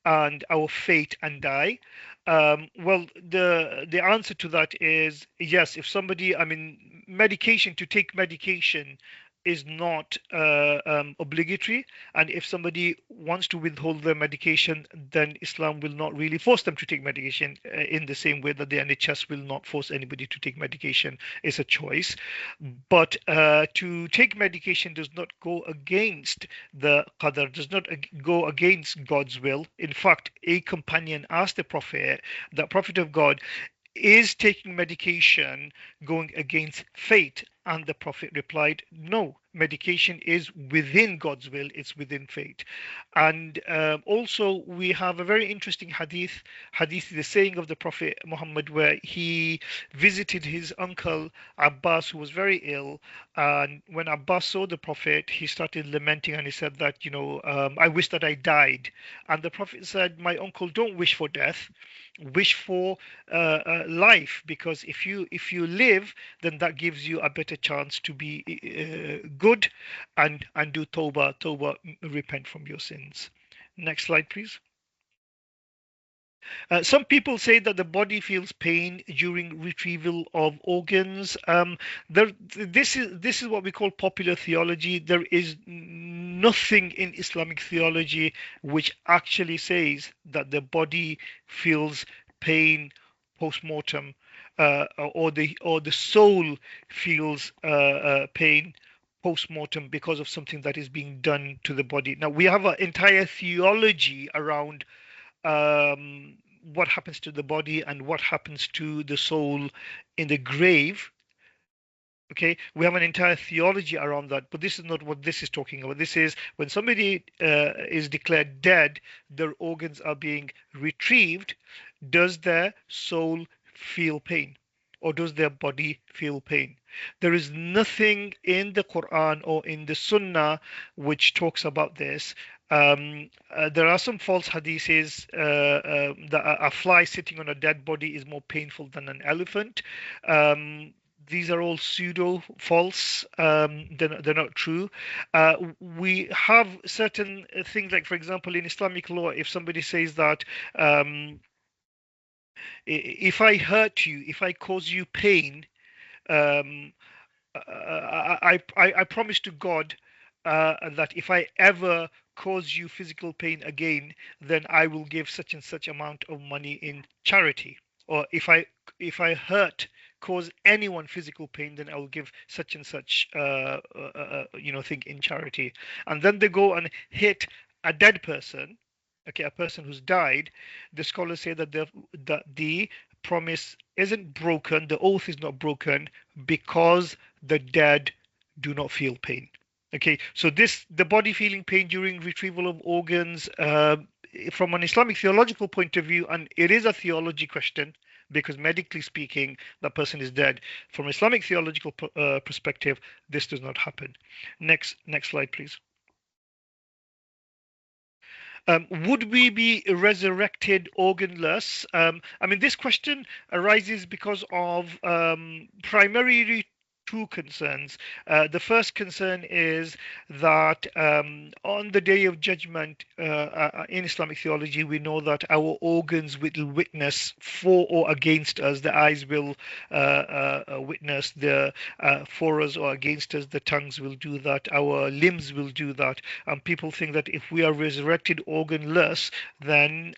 and our fate and die? Well, the answer to that is yes. If somebody, I mean, to take medication is not obligatory, and if somebody wants to withhold their medication, then Islam will not really force them to take medication in the same way that the NHS will not force anybody to take medication. It's a choice. But to take medication does not go against the qadar, does not go against God's will. In fact, a companion asked the Prophet of God, is taking medication going against fate? And the Prophet replied, no, medication is within God's will, it's within fate. And also we have a very interesting hadith, the saying of the Prophet Muhammad, where he visited his uncle Abbas, who was very ill. And when Abbas saw the Prophet, he started lamenting and he said that, I wish that I died. And the Prophet said, my uncle, don't wish for death, wish for life, because if you live, then that gives you a better chance to be good and do tawbah, repent from your sins. Next slide, please. Some people say that the body feels pain during retrieval of organs. This is what we call popular theology. There is nothing in Islamic theology which actually says that the body feels pain post-mortem, or the soul feels pain post-mortem because of something that is being done to the body. Now we have an entire theology around what happens to the body and what happens to the soul in the grave. Okay, we have an entire theology around that, but this is not what this is talking about. This is when somebody is declared dead, their organs are being retrieved. Does their soul feel pain? or does their body feel pain? There is nothing in the Quran or in the Sunnah which talks about this. There are some false hadiths that a fly sitting on a dead body is more painful than an elephant. These are all pseudo false. They're not true. We have certain things, like, for example, in Islamic law, if somebody says that if I hurt you, if I cause you pain, um, I promise to God that if I ever cause you physical pain again, then I will give such and such amount of money in charity. Or if I cause anyone physical pain, then I will give such and such thing in charity. And then they go and hit a dead person, okay, a person who's died. The scholars say that the promise isn't broken, the oath is not broken, because the dead do not feel pain. Okay, so the body feeling pain during retrieval of organs, from an Islamic theological point of view, and it is a theology question, because medically speaking, that person is dead. From Islamic theological perspective, this does not happen. Next slide, please. Would we be resurrected organless? I mean, this question arises because of primarily two concerns. The first concern is that on the day of judgment, in Islamic theology, we know that our organs will witness for or against us. The eyes will witness for us or against us. The tongues will do that. Our limbs will do that. And people think that if we are resurrected organless, then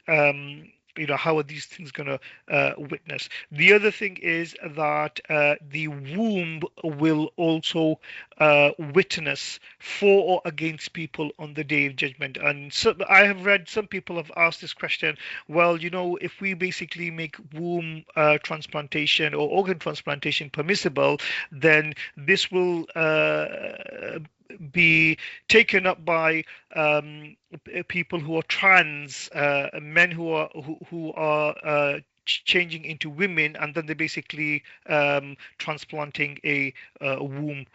how are these things going to witness? The other thing is that the womb will also witness for or against people on the day of judgment. And so I have read some people have asked this question. Well, if we basically make womb transplantation or organ transplantation permissible, then this will be taken up by people who are trans, men who are changing into women, and then they're basically transplanting a womb,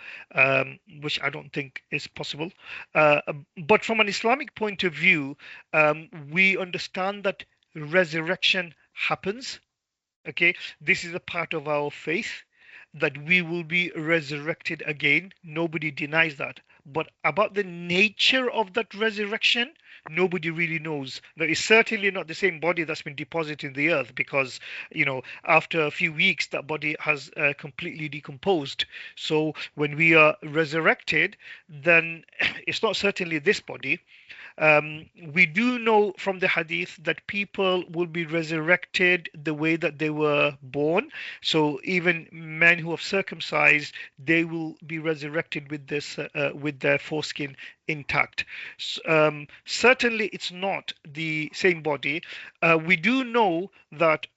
which I don't think is possible. But from an Islamic point of view, we understand that resurrection happens. Okay, this is a part of our faith, that we will be resurrected again. Nobody denies that. But about the nature of that resurrection, nobody really knows. There is certainly not the same body that's been deposited in the earth, because, after a few weeks, that body has completely decomposed. So when we are resurrected, then it's not certainly this body. We do know from the hadith that people will be resurrected the way that they were born. So even men who have circumcised, they will be resurrected with this, with their foreskin intact. Certainly, it's not the same body. We do know that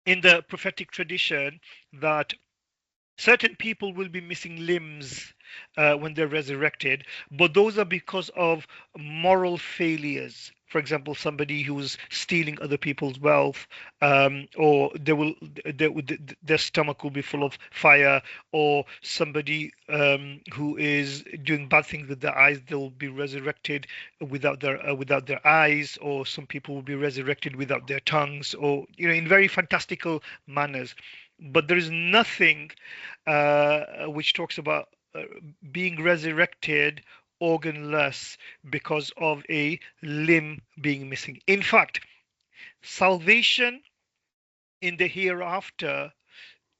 in the prophetic tradition that certain people will be missing limbs when they're resurrected, but those are because of moral failures. For example, somebody who's stealing other people's wealth, or their stomach will be full of fire, or somebody who is doing bad things with their eyes, they'll be resurrected without their eyes, or some people will be resurrected without their tongues, or in very fantastical manners. But there is nothing which talks about being resurrected organless because of a limb being missing. In fact, salvation in the hereafter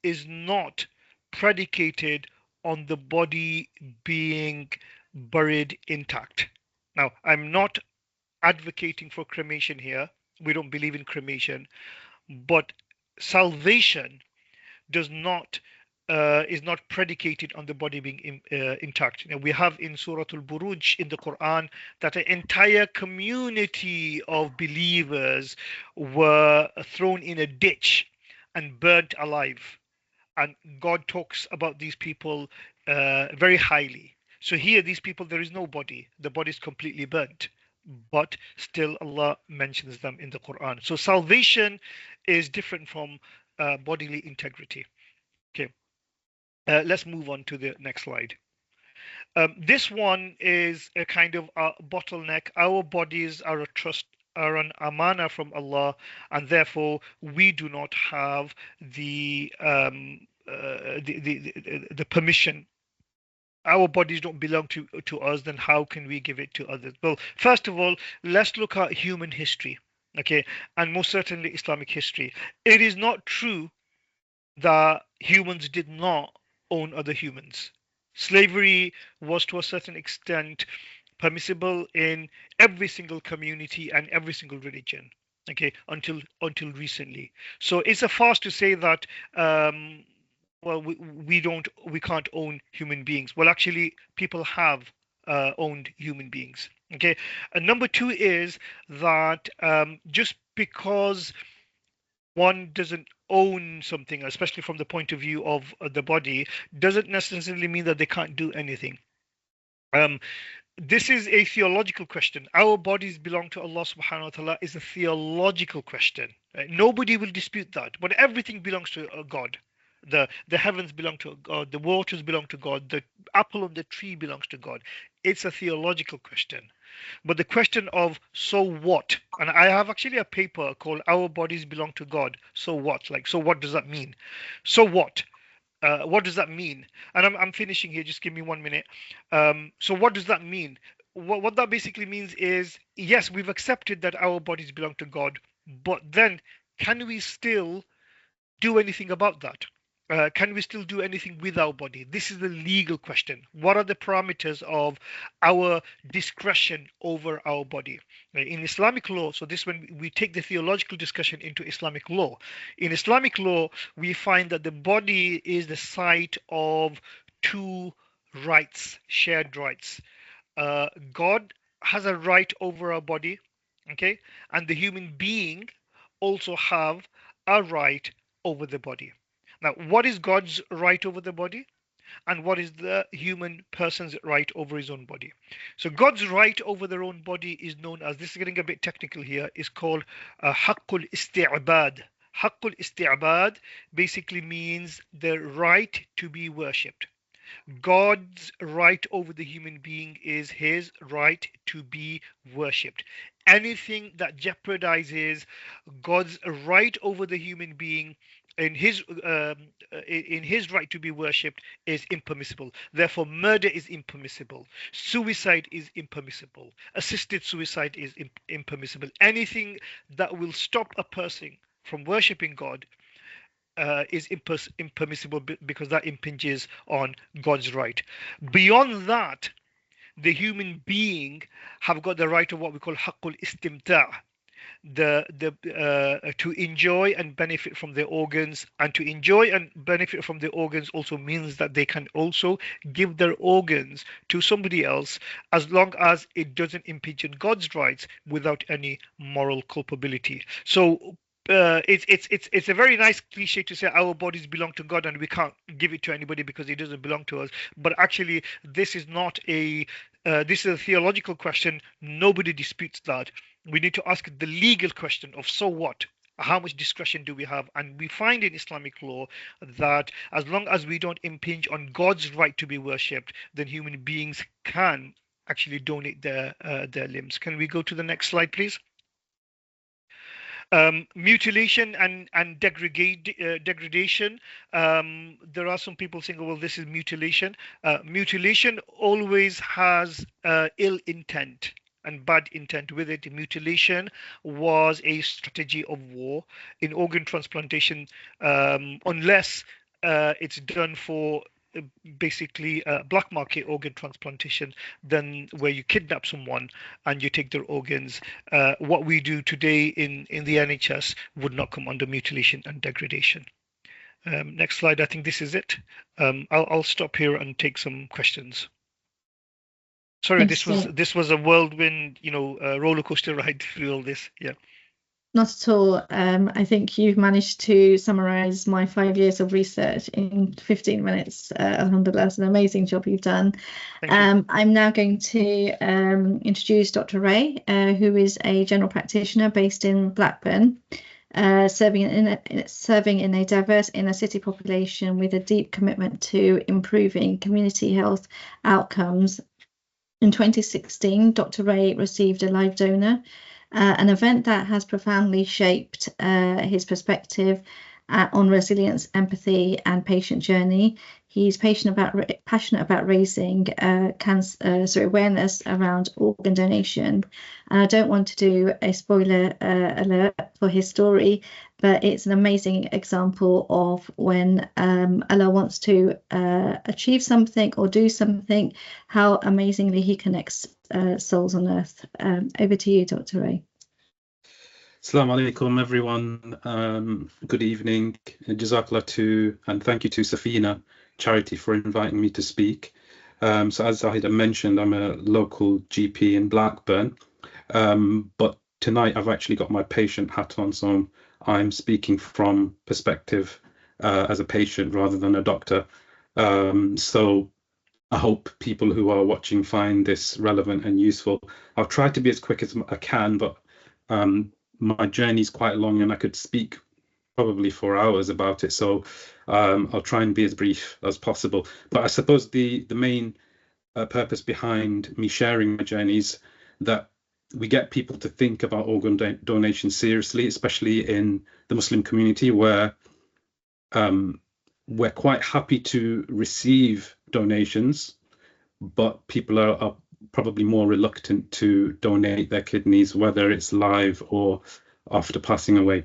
is not predicated on the body being buried intact. Now, I'm not advocating for cremation here. We don't believe in cremation, but salvation is not predicated on the body being intact. We have in Surah Al-Buruj in the Quran that an entire community of believers were thrown in a ditch and burnt alive, and God talks about these people very highly. So here, these people, there is no body; the body is completely burnt, but still Allah mentions them in the Quran. So salvation is different from bodily integrity. Okay, let's move on to the next slide. This one is a kind of a bottleneck. Our bodies are an amana from Allah, and therefore we do not have the permission. Our bodies don't belong to us, then how can we give it to others? Well, first of all, let's look at human history, okay, and most certainly Islamic history. It is not true that humans did not own other humans. Slavery was to a certain extent permissible in every single community and every single religion, okay, until recently. So it's a farce to say that well, we can't own human beings. Well, actually, people have owned human beings. Okay, and number two is that just because one doesn't own something, especially from the point of view of the body, doesn't necessarily mean that they can't do anything. This is a theological question. Our bodies belong to Allah subhanahu wa ta'ala is a theological question. Right? Nobody will dispute that, but everything belongs to God. The heavens belong to God, the waters belong to God, the apple of the tree belongs to God. It's a theological question. But the question of so what, and I have actually a paper called Our Bodies Belong to God. So what? Like, so what does that mean? So what? What does that mean? And I'm finishing here. Just give me 1 minute. So what does that mean? What that basically means is, yes, we've accepted that our bodies belong to God, but then can we still do anything about that? Can we still do anything with our body? This is the legal question. What are the parameters of our discretion over our body? In Islamic law, so this when we take the theological discussion into Islamic law. In Islamic law, we find that the body is the site of two rights, shared rights. God has a right over our body, okay? And the human being also have a right over the body. Now, what is God's right over the body? And what is the human person's right over his own body? So God's right over their own body is known as, this is getting a bit technical here, is called Haqqul Isti'bad. Haqqul Isti'bad basically means the right to be worshipped. God's right over the human being is his right to be worshipped. Anything that jeopardizes God's right over the human being in his right to be worshipped is impermissible. Therefore, murder is impermissible. Suicide is impermissible. Assisted suicide is impermissible. Anything that will stop a person from worshipping God is impermissible because that impinges on God's right. Beyond that, the human being have got the right of what we call haqqul istimta', to enjoy and benefit from their organs. And to enjoy and benefit from their organs also means that they can also give their organs to somebody else, as long as it doesn't impinge on God's rights without any moral culpability. So it's a very nice cliche to say our bodies belong to God and we can't give it to anybody because it doesn't belong to us. But actually, this is not this is a theological question. Nobody disputes that. We need to ask the legal question of so what? How much discretion do we have? And we find in Islamic law that as long as we don't impinge on God's right to be worshipped, then human beings can actually donate their limbs. Can we go to the next slide, please? Mutilation and degradation. There are some people saying, oh, well, this is mutilation. Mutilation always has ill intent and bad intent with it. Mutilation was a strategy of war. In organ transplantation, unless it's done for basically black market organ transplantation, then where you kidnap someone and you take their organs, what we do today in the NHS would not come under mutilation and degradation. Next slide. I think this is it. I'll stop here and take some questions. Sorry, this was a whirlwind, roller coaster ride through all this. Yeah. Not at all. I think you've managed to summarize my 5 years of research in 15 minutes. Alhamdulillah, it's an amazing job you've done. I'm now going to introduce Dr. Ray, who is a general practitioner based in Blackburn. serving in a diverse inner city population with a deep commitment to improving community health outcomes. In 2016, Dr. Ray received a live donor, an event that has profoundly shaped his perspective on resilience, empathy, and patient journey. He's passionate about raising awareness around organ donation. And I don't want to do a spoiler alert for his story, but it's an amazing example of when Allah wants to achieve something or do something, how amazingly He connects souls on earth. Over to you, Dr. Ray. Assalamu alaikum, everyone. Good evening. Jazakallah and thank you to Safina Charity for inviting me to speak. So as Zahida mentioned, I'm a local GP in Blackburn, but tonight I've actually got my patient hat on, so I'm speaking from perspective as a patient rather than a doctor. So I hope people who are watching find this relevant and useful. I'll try to be as quick as I can, but my journey is quite long and I could speak probably for hours about it, so I'll try and be as brief as possible. But I suppose the main purpose behind me sharing my journey is that we get people to think about organ donation seriously, especially in the Muslim community, where we're quite happy to receive donations, but people are probably more reluctant to donate their kidneys, whether it's live or after passing away.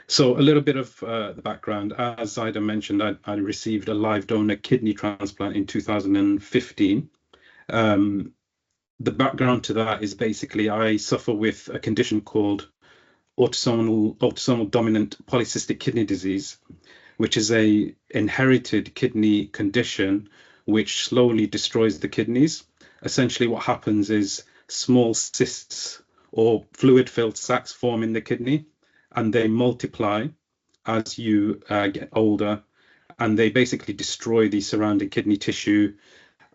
So a little bit of the background. As Zaida mentioned, I received a live donor kidney transplant in 2015. The background to that is basically I suffer with a condition called autosomal dominant polycystic kidney disease, which is a inherited kidney condition which slowly destroys the kidneys. Essentially what happens is small cysts or fluid-filled sacs form in the kidney, and they multiply as you get older, and they basically destroy the surrounding kidney tissue.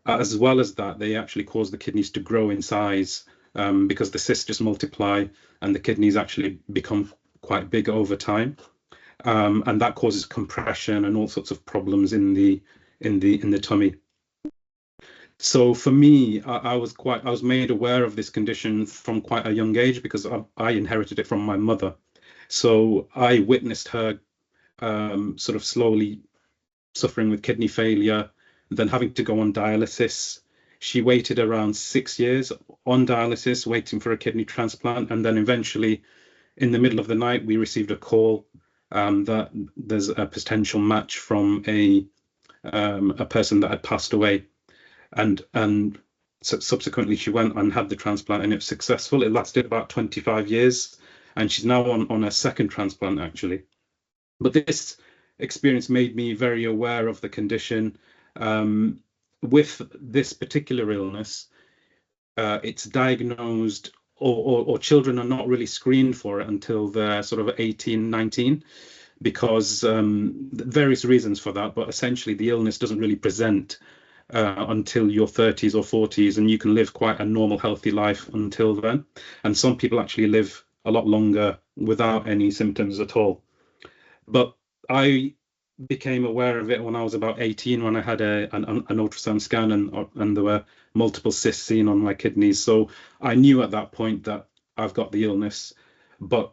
As well as that, they actually cause the kidneys to grow in size because the cysts just multiply and the kidneys actually become quite big over time. And that causes compression and all sorts of problems in the tummy. So for me, I was made aware of this condition from quite a young age because I inherited it from my mother. So I witnessed her sort of slowly suffering with kidney failure, then having to go on dialysis. She waited around 6 years on dialysis, waiting for a kidney transplant. And then eventually, in the middle of the night, we received a call that there's a potential match from a person that had passed away. And subsequently, she went and had the transplant, and it was successful. It lasted about 25 years, and she's now on a second transplant, actually. But this experience made me very aware of the condition. With this particular illness, it's diagnosed, or children are not really screened for it until they're sort of 18, 19, because various reasons for that. But essentially, the illness doesn't really present until your 30s or 40s, and you can live quite a normal, healthy life until then. And some people actually live a lot longer without any symptoms at all. But I became aware of it when I was about 18, when I had an ultrasound scan and there were multiple cysts seen on my kidneys. So I knew at that point that I've got the illness, but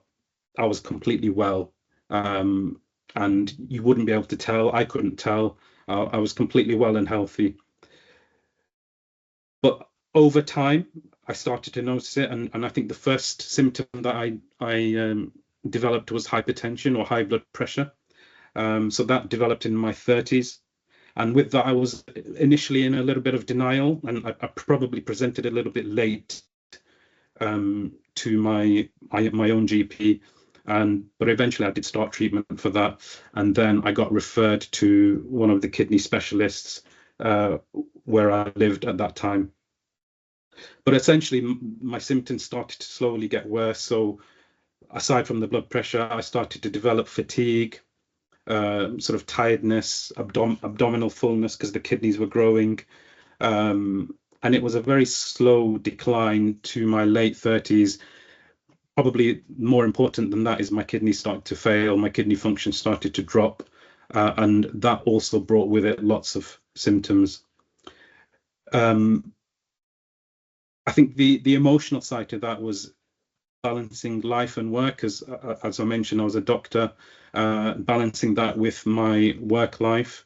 I was completely well. And you wouldn't be able to tell. I couldn't tell. I was completely well and healthy. But over time, I started to notice it. And I think the first symptom that I developed was hypertension or high blood pressure. So that developed in my 30s. And with that, I was initially in a little bit of denial, and I probably presented a little bit late to my own GP. But eventually I did start treatment for that. And then I got referred to one of the kidney specialists where I lived at that time. But essentially, my symptoms started to slowly get worse. So aside from the blood pressure, I started to develop fatigue, sort of tiredness, abdominal fullness because the kidneys were growing. And it was a very slow decline to my late 30s. probably more important than that is my kidneys started to fail, my kidney function started to drop, and that also brought with it lots of symptoms. I think the emotional side of that was balancing life and work. As I mentioned, I was a doctor, balancing that with my work life.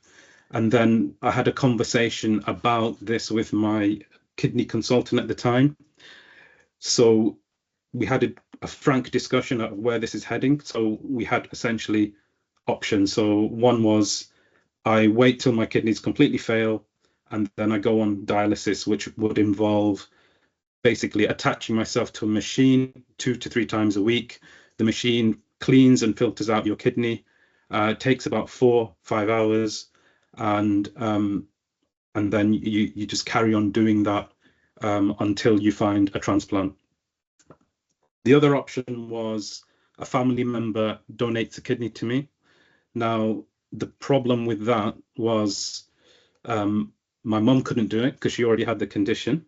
And then I had a conversation about this with my kidney consultant at the time. So we had a frank discussion of where this is heading. So we had essentially options. So one was I wait till my kidneys completely fail, and then I go on dialysis, which would involve basically attaching myself to a machine 2 to 3 times a week. The machine cleans and filters out your kidney. It takes about 4-5 hours, and then you just carry on doing that until you find a transplant. The other option was a family member donates a kidney to me. Now, the problem with that was my mum couldn't do it because she already had the condition.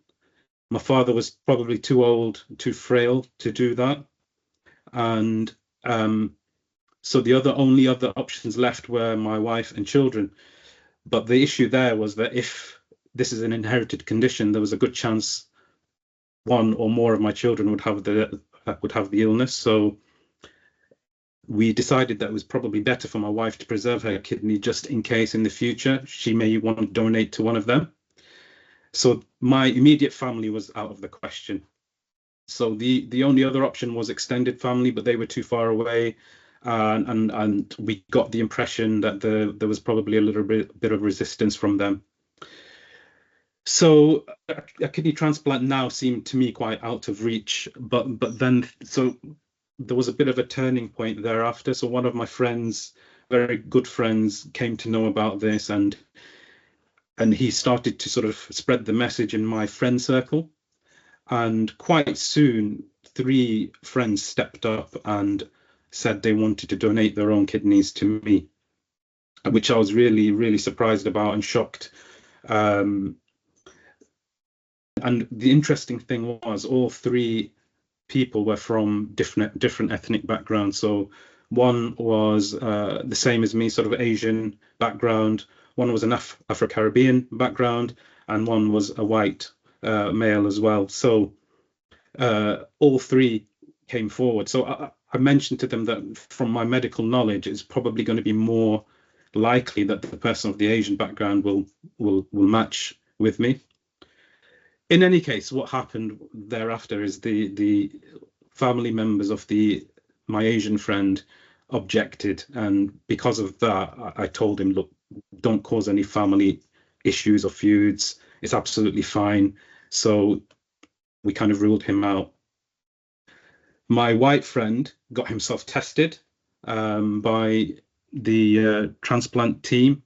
My father was probably too old, too frail to do that. And so the only other options left were my wife and children. But the issue there was that if this is an inherited condition, there was a good chance one or more of my children would have the illness. So we decided that it was probably better for my wife to preserve her kidney just in case in the future she may want to donate to one of them. So my immediate family was out of the question. So the only other option was extended family, but they were too far away. And we got the impression that there was probably a little bit of resistance from them. So a kidney transplant now seemed to me quite out of reach, but then so there was a bit of a turning point thereafter. So one of my friends, very good friends, came to know about this, and he started to sort of spread the message in my friend circle. And quite soon, 3 friends stepped up and said they wanted to donate their own kidneys to me, which I was really, really surprised about and shocked. And the interesting thing was all 3 people were from different ethnic backgrounds. So one was the same as me, sort of Asian background. One was an Afro-Caribbean background, and one was a white male as well. So all 3 came forward. So I mentioned to them that from my medical knowledge, it's probably going to be more likely that the person of the Asian background will match with me. In any case, what happened thereafter is the family members of my Asian friend objected, and because of that, I told him, look, don't cause any family issues or feuds. It's absolutely fine. So we kind of ruled him out. My white friend got himself tested by the transplant team,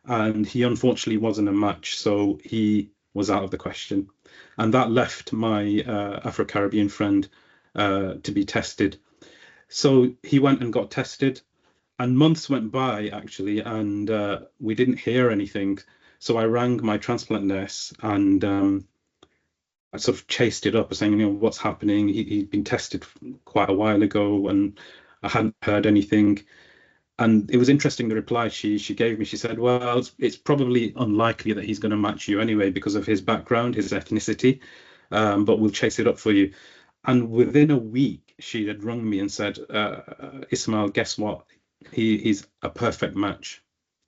and he unfortunately wasn't a match, so he was out of the question. And that left my Afro-Caribbean friend to be tested. So he went and got tested, and months went by actually, and we didn't hear anything. So I rang my transplant nurse, and I sort of chased it up, saying, what's happening? He'd been tested quite a while ago, and I hadn't heard anything. And it was interesting, the reply she gave me. She said, well, it's probably unlikely that he's going to match you anyway because of his background, his ethnicity, but we'll chase it up for you. And within a week, she had rung me and said, Ismail, guess what? He's a perfect match,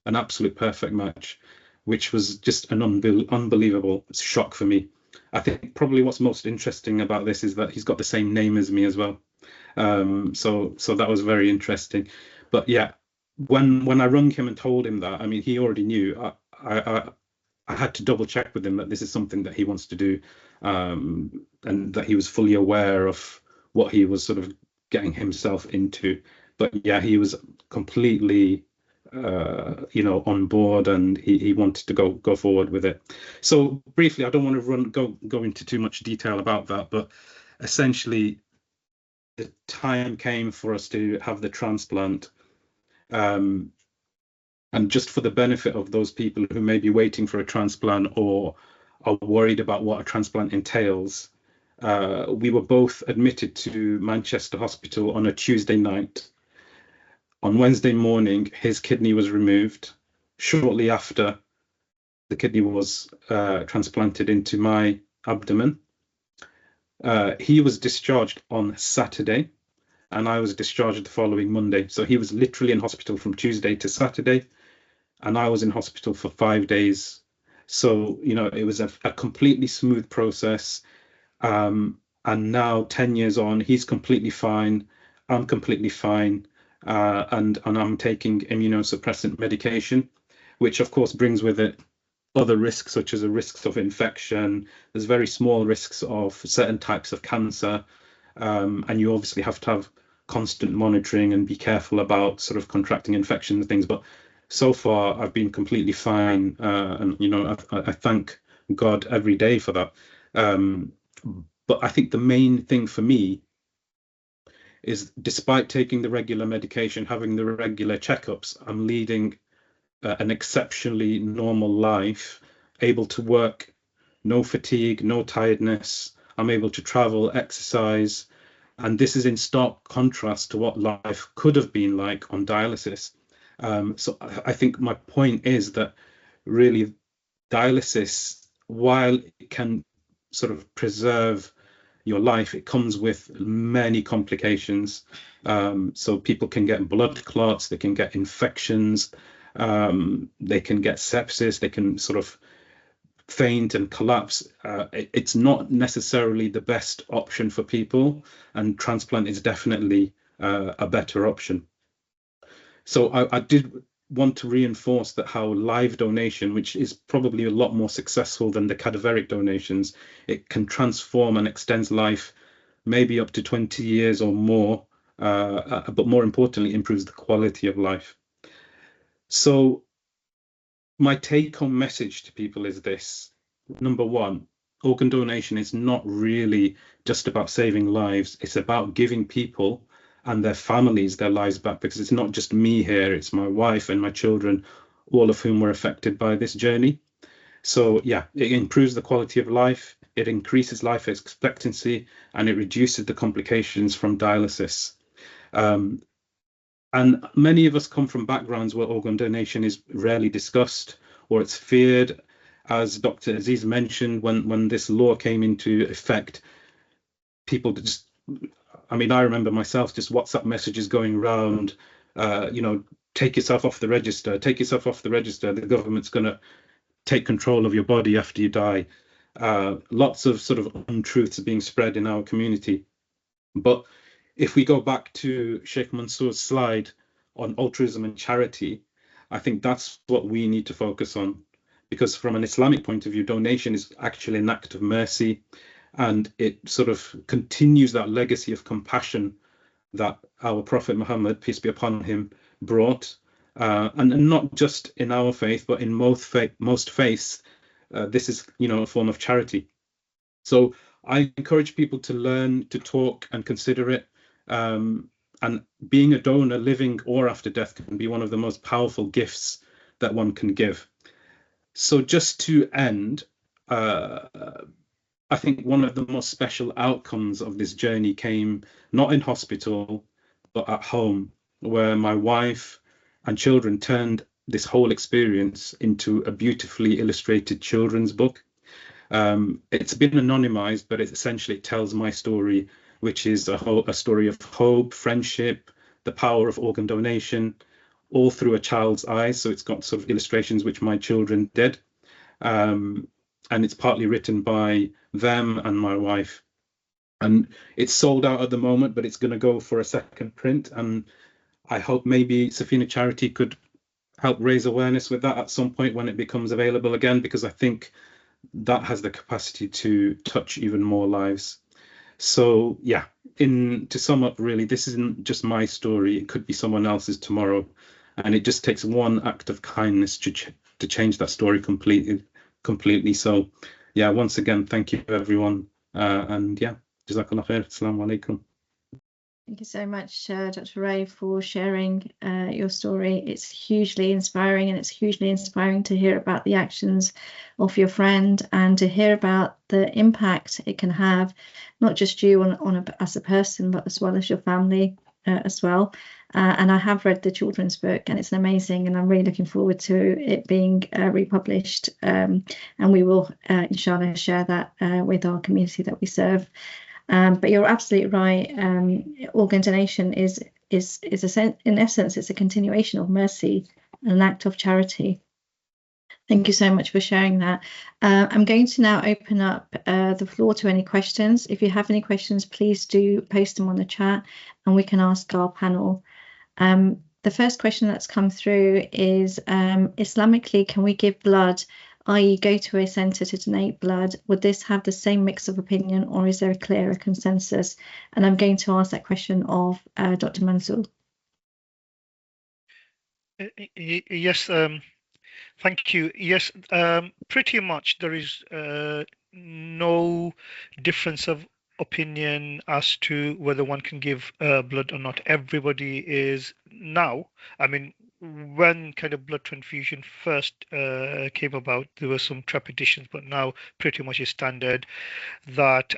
an absolute perfect match, which was just an unbelievable shock for me. I think probably what's most interesting about this is that he's got the same name as me as well. So that was very interesting. But yeah, when I rung him and told him that, I mean, he already knew. I had to double check with him that this is something that he wants to do, and that he was fully aware of what he was sort of getting himself into. But yeah, he was completely, on board, and he wanted to go forward with it. So briefly, I don't want to go into too much detail about that, but essentially, the time came for us to have the transplant. And just for the benefit of those people who may be waiting for a transplant or are worried about what a transplant entails, We were both admitted to Manchester Hospital on a Tuesday night. On Wednesday morning, his kidney was removed. Shortly after, the kidney was transplanted into my abdomen. He was discharged on Saturday, and I was discharged the following Monday. So he was literally in hospital from Tuesday to Saturday, and I was in hospital for 5 days. So, you know, it was a completely smooth process. And now 10 years on, he's completely fine. I'm completely fine. And I'm taking immunosuppressant medication, which of course brings with it other risks, such as the risks of infection. There's very small risks of certain types of cancer. And you obviously have to have constant monitoring and be careful about sort of contracting infections and things. But so far, I've been completely fine. And, you know, I thank God every day for that. But I think the main thing for me is, despite taking the regular medication, having the regular checkups, I'm leading an exceptionally normal life, able to work, no fatigue, no tiredness. I'm able to travel, exercise. And this is in stark contrast to what life could have been like on dialysis. So I think my point is that really dialysis, while it can sort of preserve your life, it comes with many complications. So people can get blood clots, they can get infections, they can get sepsis, they can sort of faint and collapse. It's not necessarily the best option for people, and transplant is definitely a better option. So I did want to reinforce that how live donation, which is probably a lot more successful than the cadaveric donations, it can transform and extends life maybe up to 20 years or more, but more importantly, improves the quality of life. So my take-home message to people is this. Number one, organ donation is not really just about saving lives. It's about giving people and their families their lives back, because it's not just me here, it's my wife and my children, all of whom were affected by this journey. So yeah, it improves the quality of life, it increases life expectancy, and it reduces the complications from dialysis. And many of us come from backgrounds where organ donation is rarely discussed, or it's feared. As Dr. Aziz mentioned, when this law came into effect, people just, I mean, I remember myself just WhatsApp messages going around, you know, take yourself off the register, take yourself off the register. The government's going to take control of your body after you die. Lots of sort of untruths being spread in our community. But if we go back to Sheikh Mansour's slide on altruism and charity, I think that's what we need to focus on. Because from an Islamic point of view, donation is actually an act of mercy, and it sort of continues that legacy of compassion that our Prophet Muhammad, peace be upon him, brought. And not just in our faith, but in most faiths, this is, you know, a form of charity. So I encourage people to learn, to talk and consider it. And being a donor, living or after death, can be one of the most powerful gifts that one can give. So just to end, I think one of the most special outcomes of this journey came not in hospital, but at home, where my wife and children turned this whole experience into a beautifully illustrated children's book. It's been anonymized, but it tells my story, which is a story of hope, friendship, the power of organ donation, all through a child's eyes. So it's got sort of illustrations which my children did. And it's partly written by them and my wife. And it's sold out at the moment, but it's going to go for a second print. And I hope maybe Safina Charity could help raise awareness with that at some point when it becomes available again, because I think that has the capacity to touch even more lives. So yeah, to sum up, really, this isn't just my story. It could be someone else's tomorrow. And it just takes one act of kindness to change that story completely. So yeah, once again, thank you everyone. And yeah, Jazakallah khair. Assalamu alaikum. Thank you so much, Dr. Ray, for sharing your story. It's hugely inspiring, and it's hugely inspiring to hear about the actions of your friend and to hear about the impact it can have, not just you as a person, but as well as your family as well. And I have read the children's book, and it's amazing, and I'm really looking forward to it being republished. And we will, inshallah, share that with our community that we serve. But you're absolutely right. Organ donation is in essence, it's a continuation of mercy, an act of charity. Thank you so much for sharing that. I'm going to now open up the floor to any questions. If you have any questions, please do post them on the chat, and we can ask our panel. The first question that's come through is, Islamically, can we give blood, i.e. go to a centre to donate blood? Would this have the same mix of opinion, or is there a clearer consensus? And I'm going to ask that question of Dr. Mansour. Yes, thank you. Yes, pretty much there is no difference of opinion as to whether one can give blood or not. Everybody is now, I mean, when kind of blood transfusion first came about, there were some trepidations, but now pretty much is standard that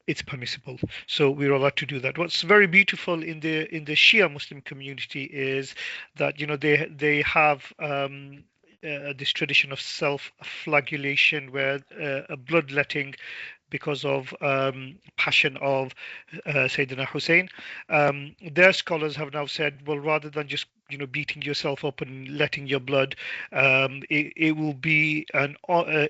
it's permissible. So we're allowed to do that. What's very beautiful in the Shia Muslim community is that, you know, they have this tradition of self-flagellation, where bloodletting because of passion of Sayyidina Hussein. Their scholars have now said, well, rather than just, you know, beating yourself up and letting your blood, it will be an honor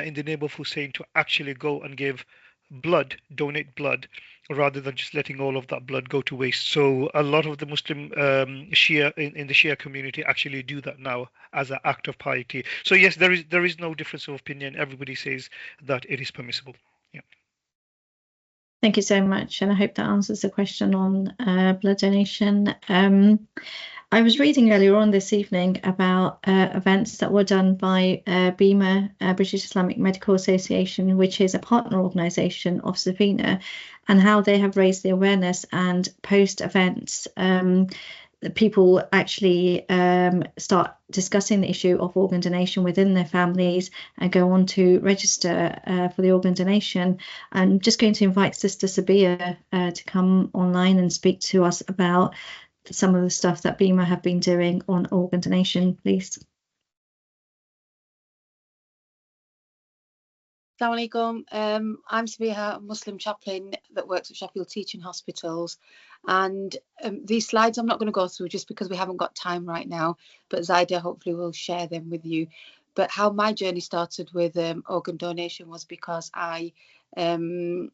in the name of Hussein to actually go and give blood, donate blood, rather than just letting all of that blood go to waste. So a lot of the Muslim Shia in the Shia community actually do that now as an act of piety. So yes, there is no difference of opinion. Everybody says that it is permissible. Yeah. Thank you so much, and I hope that answers the question on blood donation. I was reading earlier on this evening about events that were done by BIMA, British Islamic Medical Association, which is a partner organisation of Safina, and how they have raised the awareness, and post events people actually start discussing the issue of organ donation within their families and go on to register for the organ donation. I'm just going to invite Sister Sabia to come online and speak to us about some of the stuff that BIMA have been doing on organ donation, please. Assalamu alaikum. I'm Sabiha, a Muslim chaplain that works at Sheffield Teaching Hospitals, and these slides I'm not going to go through just because we haven't got time right now, but Zaida hopefully will share them with you. But how my journey started with organ donation was because I have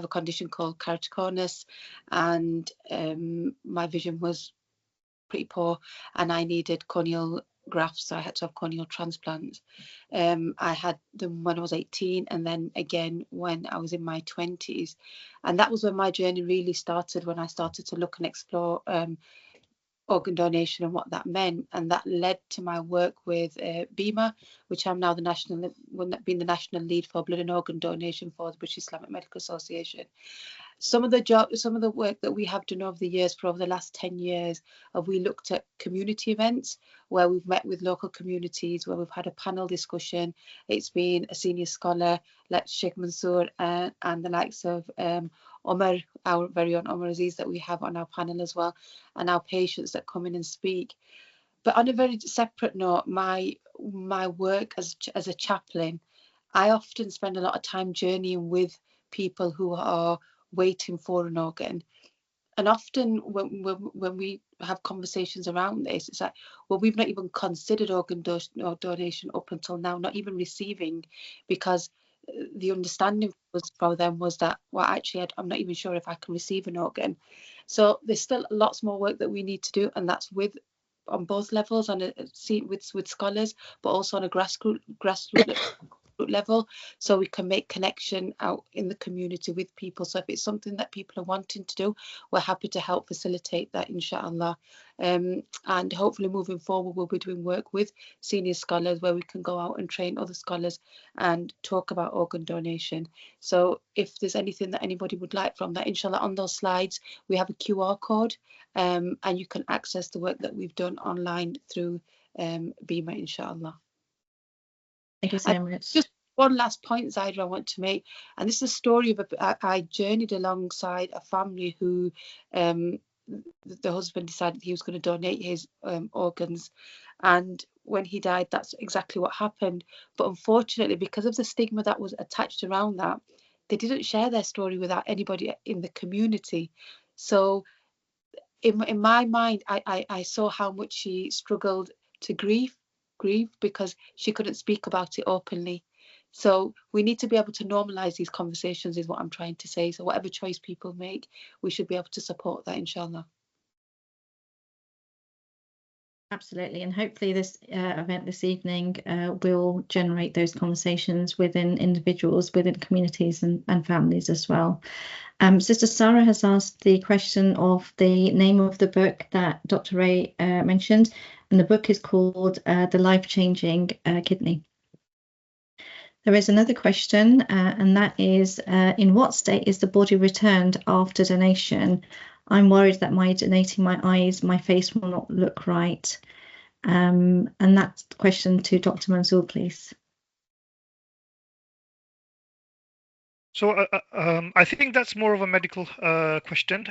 a condition called keratoconus, and my vision was pretty poor, and I needed corneal grafts, so I had to have corneal transplants. I had them when I was 18, and then again when I was in my 20s, and that was when my journey really started, when I started to look and explore organ donation and what that meant, and that led to my work with BIMA, which I'm now the national lead for blood and organ donation for the British Islamic Medical Association. Some of the work that we have done over the years, for over the last 10 years, we looked at community events where we've met with local communities, where we've had a panel discussion. It's been a senior scholar like Sheikh Mansour and the likes of Omar, our very own Omar Aziz, that we have on our panel as well, and our patients that come in and speak. But on a very separate note, my work as a chaplain, I often spend a lot of time journeying with people who are waiting for an organ, and often when we have conversations around this, it's like, well, we've not even considered organ donation up until now, not even receiving, because the understanding for them was that, well, actually I'm not even sure if I can receive an organ. So there's still lots more work that we need to do, and that's on both levels, with scholars, but also on a grassroots level, so we can make connection out in the community with people. So if it's something that people are wanting to do, we're happy to help facilitate that, inshallah. And hopefully moving forward, we'll be doing work with senior scholars where we can go out and train other scholars and talk about organ donation. So if there's anything that anybody would like from that, inshallah, on those slides we have a QR code, and you can access the work that we've done online through BIMA, inshallah. Thank you so much. Just one last point, Zaida, I want to make, and this is a story of I journeyed alongside a family who the husband decided he was going to donate his organs, and when he died, that's exactly what happened. But unfortunately, because of the stigma that was attached around that, they didn't share their story without anybody in the community. So in my mind, I saw how much she struggled to grieve because she couldn't speak about it openly. So we need to be able to normalize these conversations, is what I'm trying to say. So whatever choice people make, we should be able to support that, inshallah. Absolutely, and hopefully this event this evening will generate those conversations within individuals, within communities and families as well. Sister Sarah has asked the question of the name of the book that Dr. Ray mentioned, and the book is called The Life-Changing Kidney. There is another question, and that is, in what state is the body returned after donation? I'm worried that by donating my eyes, my face will not look right. And that's the question to Dr. Mansour, please. So I think that's more of a medical question.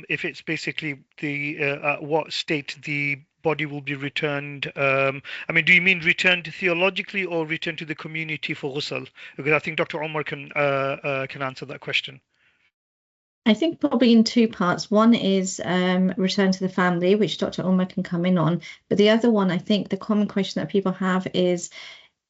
If it's basically the what state the body will be returned. I mean, do you mean returned theologically or returned to the community for ghusl? Because I think Dr. Omar can answer that question. I think probably in two parts. One is return to the family, which Dr. Omar can come in on. But the other one, I think the common question that people have is,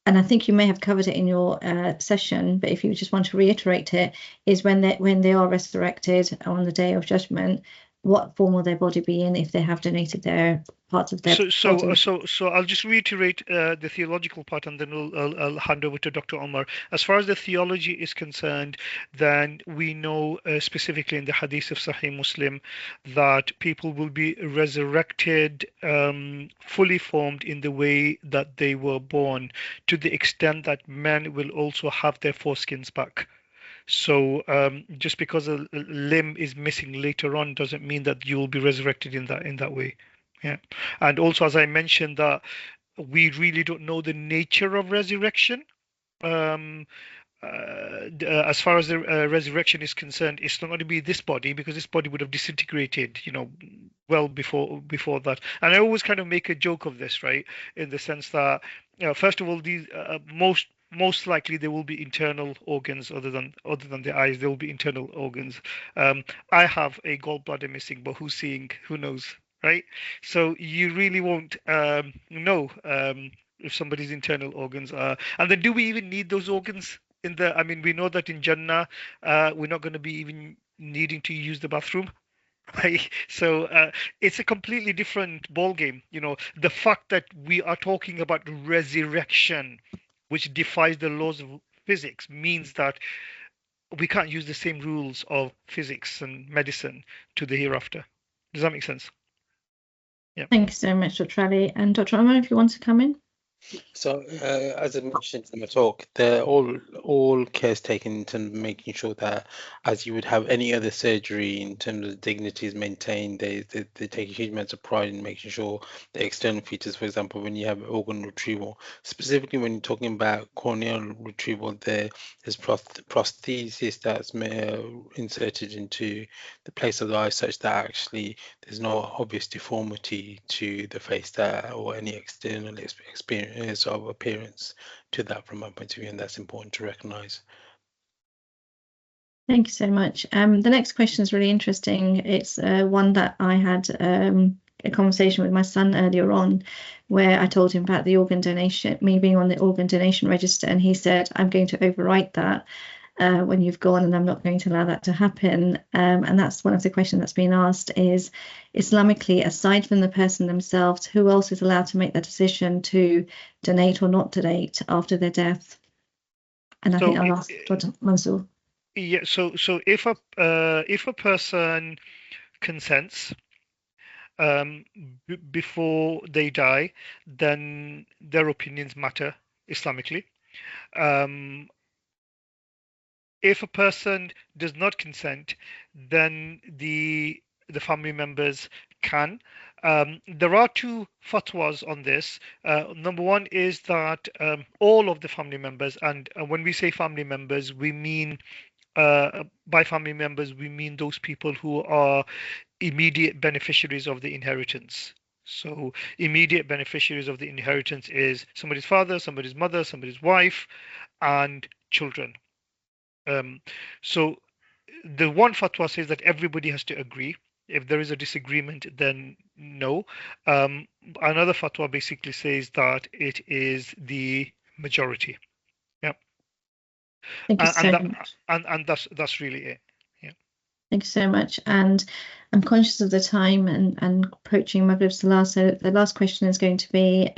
and I think you may have covered it in your session, but if you just want to reiterate it, is when they are resurrected on the Day of Judgment, what form will their body be in if they have donated their parts of their body? So I'll just reiterate the theological part, and then I'll hand over to Dr. Omar. As far as the theology is concerned, then we know specifically in the hadith of Sahih Muslim that people will be resurrected fully formed in the way that they were born, to the extent that men will also have their foreskins back. So just because a limb is missing later on doesn't mean that you will be resurrected in that way. Yeah. And also, as I mentioned, that we really don't know the nature of resurrection. As far as the resurrection is concerned, it's not going to be this body, because this body would have disintegrated, well before that. And I always kind of make a joke of this, right, in the sense that, first of all, these most likely there will be internal organs other than the eyes. There will be internal organs. I have a gallbladder missing, but who's seeing? Who knows, right? So you really won't know if somebody's internal organs are. And then, do we even need those organs in the? I mean, we know that in Jannah, we're not going to be even needing to use the bathroom. Right. So it's a completely different ball game. The fact that we are talking about resurrection, which defies the laws of physics, means that we can't use the same rules of physics and medicine to the hereafter. Does that make sense? Yeah. Thank you so much, Dr. Ali. And Dr. Omar, if you want to come in. So, as I mentioned in my talk, they're all cares taken in terms of making sure that, as you would have any other surgery, in terms of dignity is maintained. They take a huge amount of pride in making sure the external features, for example, when you have organ retrieval, specifically when you're talking about corneal retrieval, there's prosthesis that's inserted into the place of the eye, such that actually there's no obvious deformity to the face or any external experience of appearance to that from my point of view, and that's important to recognize. Thank you so much. The next question is really interesting. It's one that I had a conversation with my son earlier on, where I told him about the organ donation, me being on the organ donation register, and he said, I'm going to overwrite that when you've gone, and I'm not going to allow that to happen. And that's one of the questions that's been asked is, Islamically, aside from the person themselves, who else is allowed to make the decision to donate or not donate after their death? And I So think I'll ask Dr. Mansour. yeah, so if a person consents before they die, then their opinions matter Islamically. If a person does not consent, then the family members can. There are two fatwas on this. Number one is that all of the family members, and when we say family members, we mean by family members, we mean those people who are immediate beneficiaries of the inheritance. So immediate beneficiaries of the inheritance is somebody's father, somebody's mother, somebody's wife, and children. So the one fatwa says that everybody has to agree. If there is a disagreement, then no. Another fatwa basically says that it is the majority. Yeah. Thank you so much. And that's really it. Yeah. Thank you so much. And I'm conscious of the time and approaching Maghrib Salah. So the last question is going to be,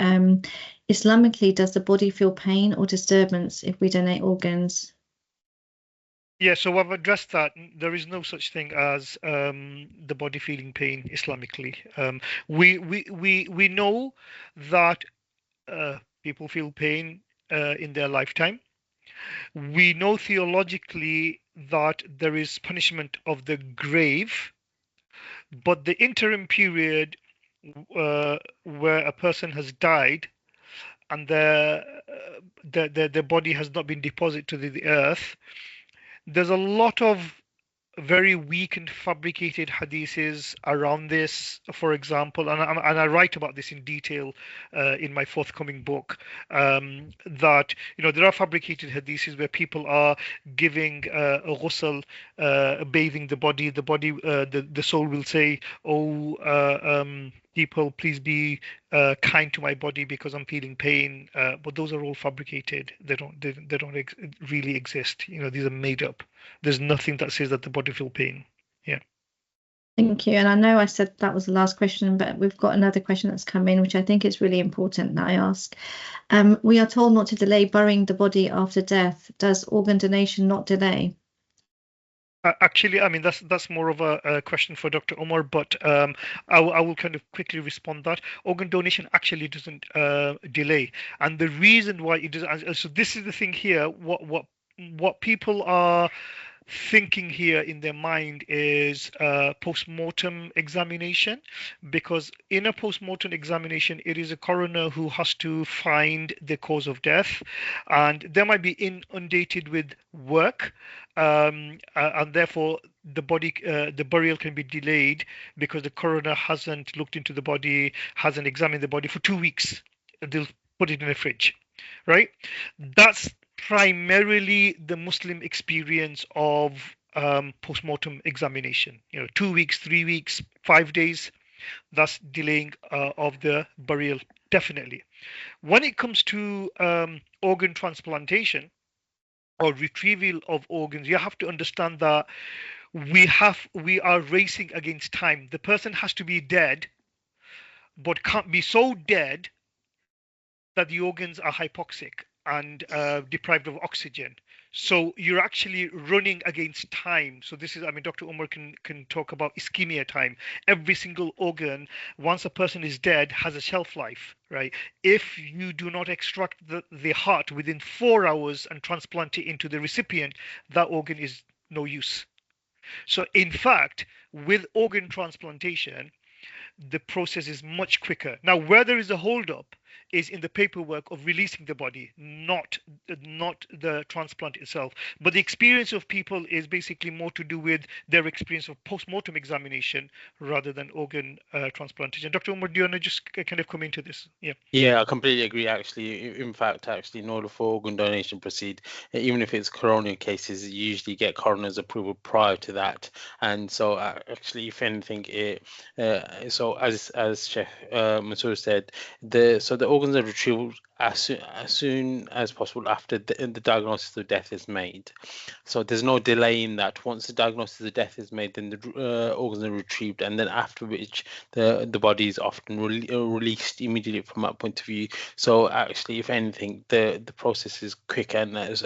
Islamically, does the body feel pain or disturbance if we donate organs? Yeah, so I've addressed that. There is no such thing as the body feeling pain Islamically. We know that people feel pain in their lifetime. We know theologically that there is punishment of the grave, but the interim period where a person has died and their body has not been deposited to the earth, there's a lot of very weak and fabricated hadiths around this, for example, and I write about this in detail in my forthcoming book, that there are fabricated hadiths where people are giving a ghusl, bathing the body. The soul will say, "Oh, people, please be kind to my body because I'm feeling pain." But those are all fabricated. They don't really exist. These are made up. There's nothing that says that the body feel pain. Yeah. Thank you. And I know I said that was the last question, but we've got another question that's come in, which I think is really important that I ask. We are told not to delay burying the body after death. Does organ donation not delay? Actually, I mean, that's more of a question for Dr. Omar, but I will kind of quickly respond that organ donation actually doesn't delay, and the reason why it doesn't. So this is the thing here. What people are thinking here in their mind is post-mortem examination, because in a post-mortem examination it is a coroner who has to find the cause of death, and they might be inundated with work, and therefore the burial can be delayed because the coroner hasn't looked into the body, hasn't examined the body for 2 weeks. They'll put it in a fridge, right? That's primarily the Muslim experience of post-mortem examination. 2 weeks, 3 weeks, 5 days, that's delaying of the burial, definitely. When it comes to organ transplantation or retrieval of organs, you have to understand that we are racing against time. The person has to be dead, but can't be so dead that the organs are hypoxic and deprived of oxygen. So you're actually running against time. So this is, I mean, Dr. Umar can talk about ischemia time. Every single organ, once a person is dead, has a shelf life, right? If you do not extract the heart within 4 hours and transplant it into the recipient, that organ is no use. So in fact, with organ transplantation, the process is much quicker. Now, where there is a holdup is in the paperwork of releasing the body, not the transplant itself. But the experience of people is basically more to do with their experience of post-mortem examination rather than organ transplantation. Dr. Umar, do you want to just kind of come into this? Yeah, I completely agree. Actually, in fact, in order for organ donation to proceed, even if it's coronary cases, you usually get coroner's approval prior to that. And so, actually, if anything, so as Sheikh Mansour said, the organs are retrieved as soon as possible after the diagnosis of death is made. So there's no delay in that. Once the diagnosis of death is made, then the organs are retrieved, and then after which the body is often released immediately from that point of view. So actually, if anything, the process is quick, and as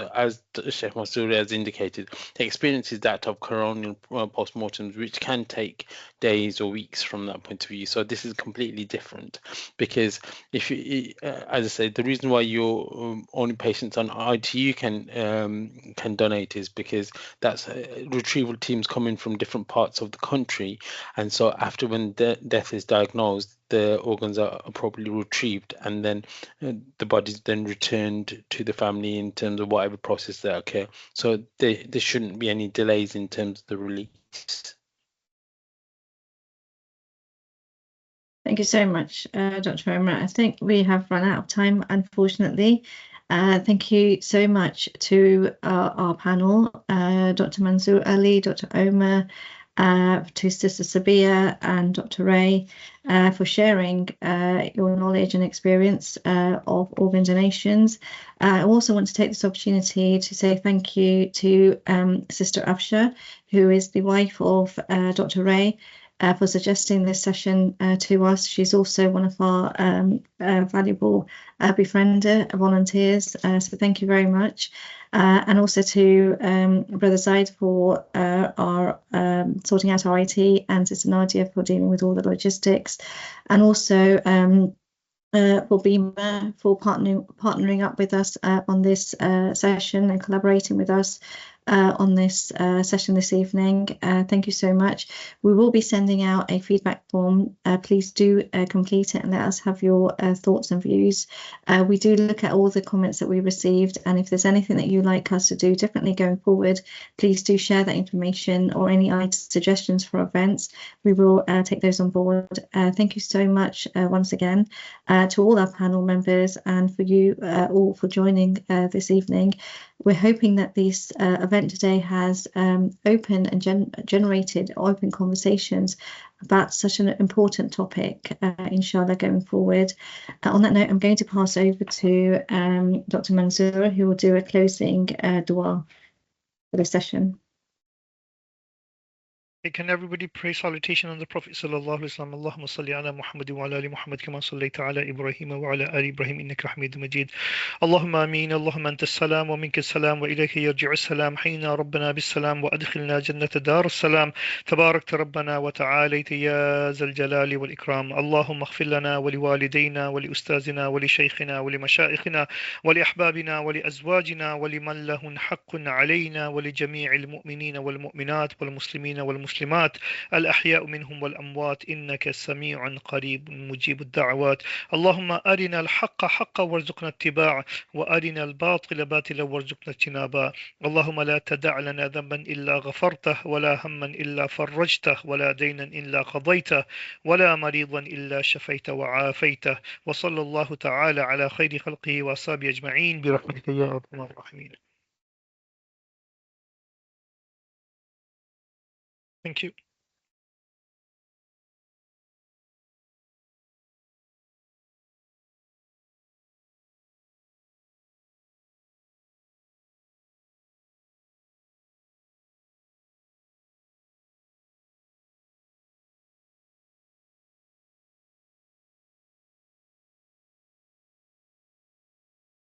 Sheikh Masuri has indicated, the experience is that of coronial postmortems, which can take days or weeks from that point of view. So this is completely different, because if you, as I said, the reason why your only patients on ITU can donate is because that's retrieval teams coming from different parts of the country, and so after when death is diagnosed, the organs are appropriately retrieved, and then the body's then returned to the family in terms of whatever process that occur. So there shouldn't be any delays in terms of the release. Thank you so much, Dr. Omar. I think we have run out of time, unfortunately. Thank you so much to our panel, Dr. Mansoor Ali, Dr. Omar, to Sister Sabia and Dr. Ray, for sharing your knowledge and experience of organ donations. I also want to take this opportunity to say thank you to Sister Afsha, who is the wife of Dr. Ray, for suggesting this session to us. She's also one of our valuable befriender volunteers, so thank you very much. And also to Brother Zaid for our sorting out our IT, and Sister Nadia for dealing with all the logistics, and also for BIMA for partnering up with us on this session and collaborating with us on this session this evening. Thank you so much. We will be sending out a feedback form. Please do complete it and let us have your thoughts and views. We do look at all the comments that we received, and if there's anything that you'd like us to do differently going forward, please do share that information or any suggestions for events. We will take those on board. Thank you so much once again to all our panel members, and for you all for joining this evening. We're hoping that this event today has opened and generated open conversations about such an important topic, inshallah, going forward. On that note, I'm going to pass over to Dr. Mansoor, who will do a closing dua for the session. Can everybody pray salutation on the Prophet sallallahu alaihi wasallam? Allahumma salli ala Muhammad wa ala ali Muhammad kama sallaita ala Ibrahim wa ala ali Ibrahim innaka Hamidum Majid. Allahumma ameen. Allahumma anta as-salam wa minka as-salam wa ilayka yarji'u as-salam. Hayna rabbana bis-salam wa adkhilna jannata dar as-salam. Tabarakta rabbana wa ta'alayta ya zal jalali wal ikram. Allahumma ighfir lana wa liwalidayna wa li ustazina wa li shaykhina wa li mashayikhina wa li ahbabina wa li azwajina wa liman lahun haqqun alayna wa li jami'il mu'minina wal mu'minat wal muslimina wal muslimat الأحياء منهم والأموات إنك سميع قريب مجيب الدعوات. اللهم أرنا الحق حقا وارزقنا اتباعه، وأرنا الباطل باطلا وارزقنا اجتنابه. اللهم لا تدع لنا ذنبا إلا غفرته، ولا هما إلا فرجته، ولا دينا إلا قضيته، ولا مريضا إلا شفيته وعافيته. وصلى الله تعالى على خير خلقه وأصحابه أجمعين برحمتك يا أرحم الراحمين. Thank you.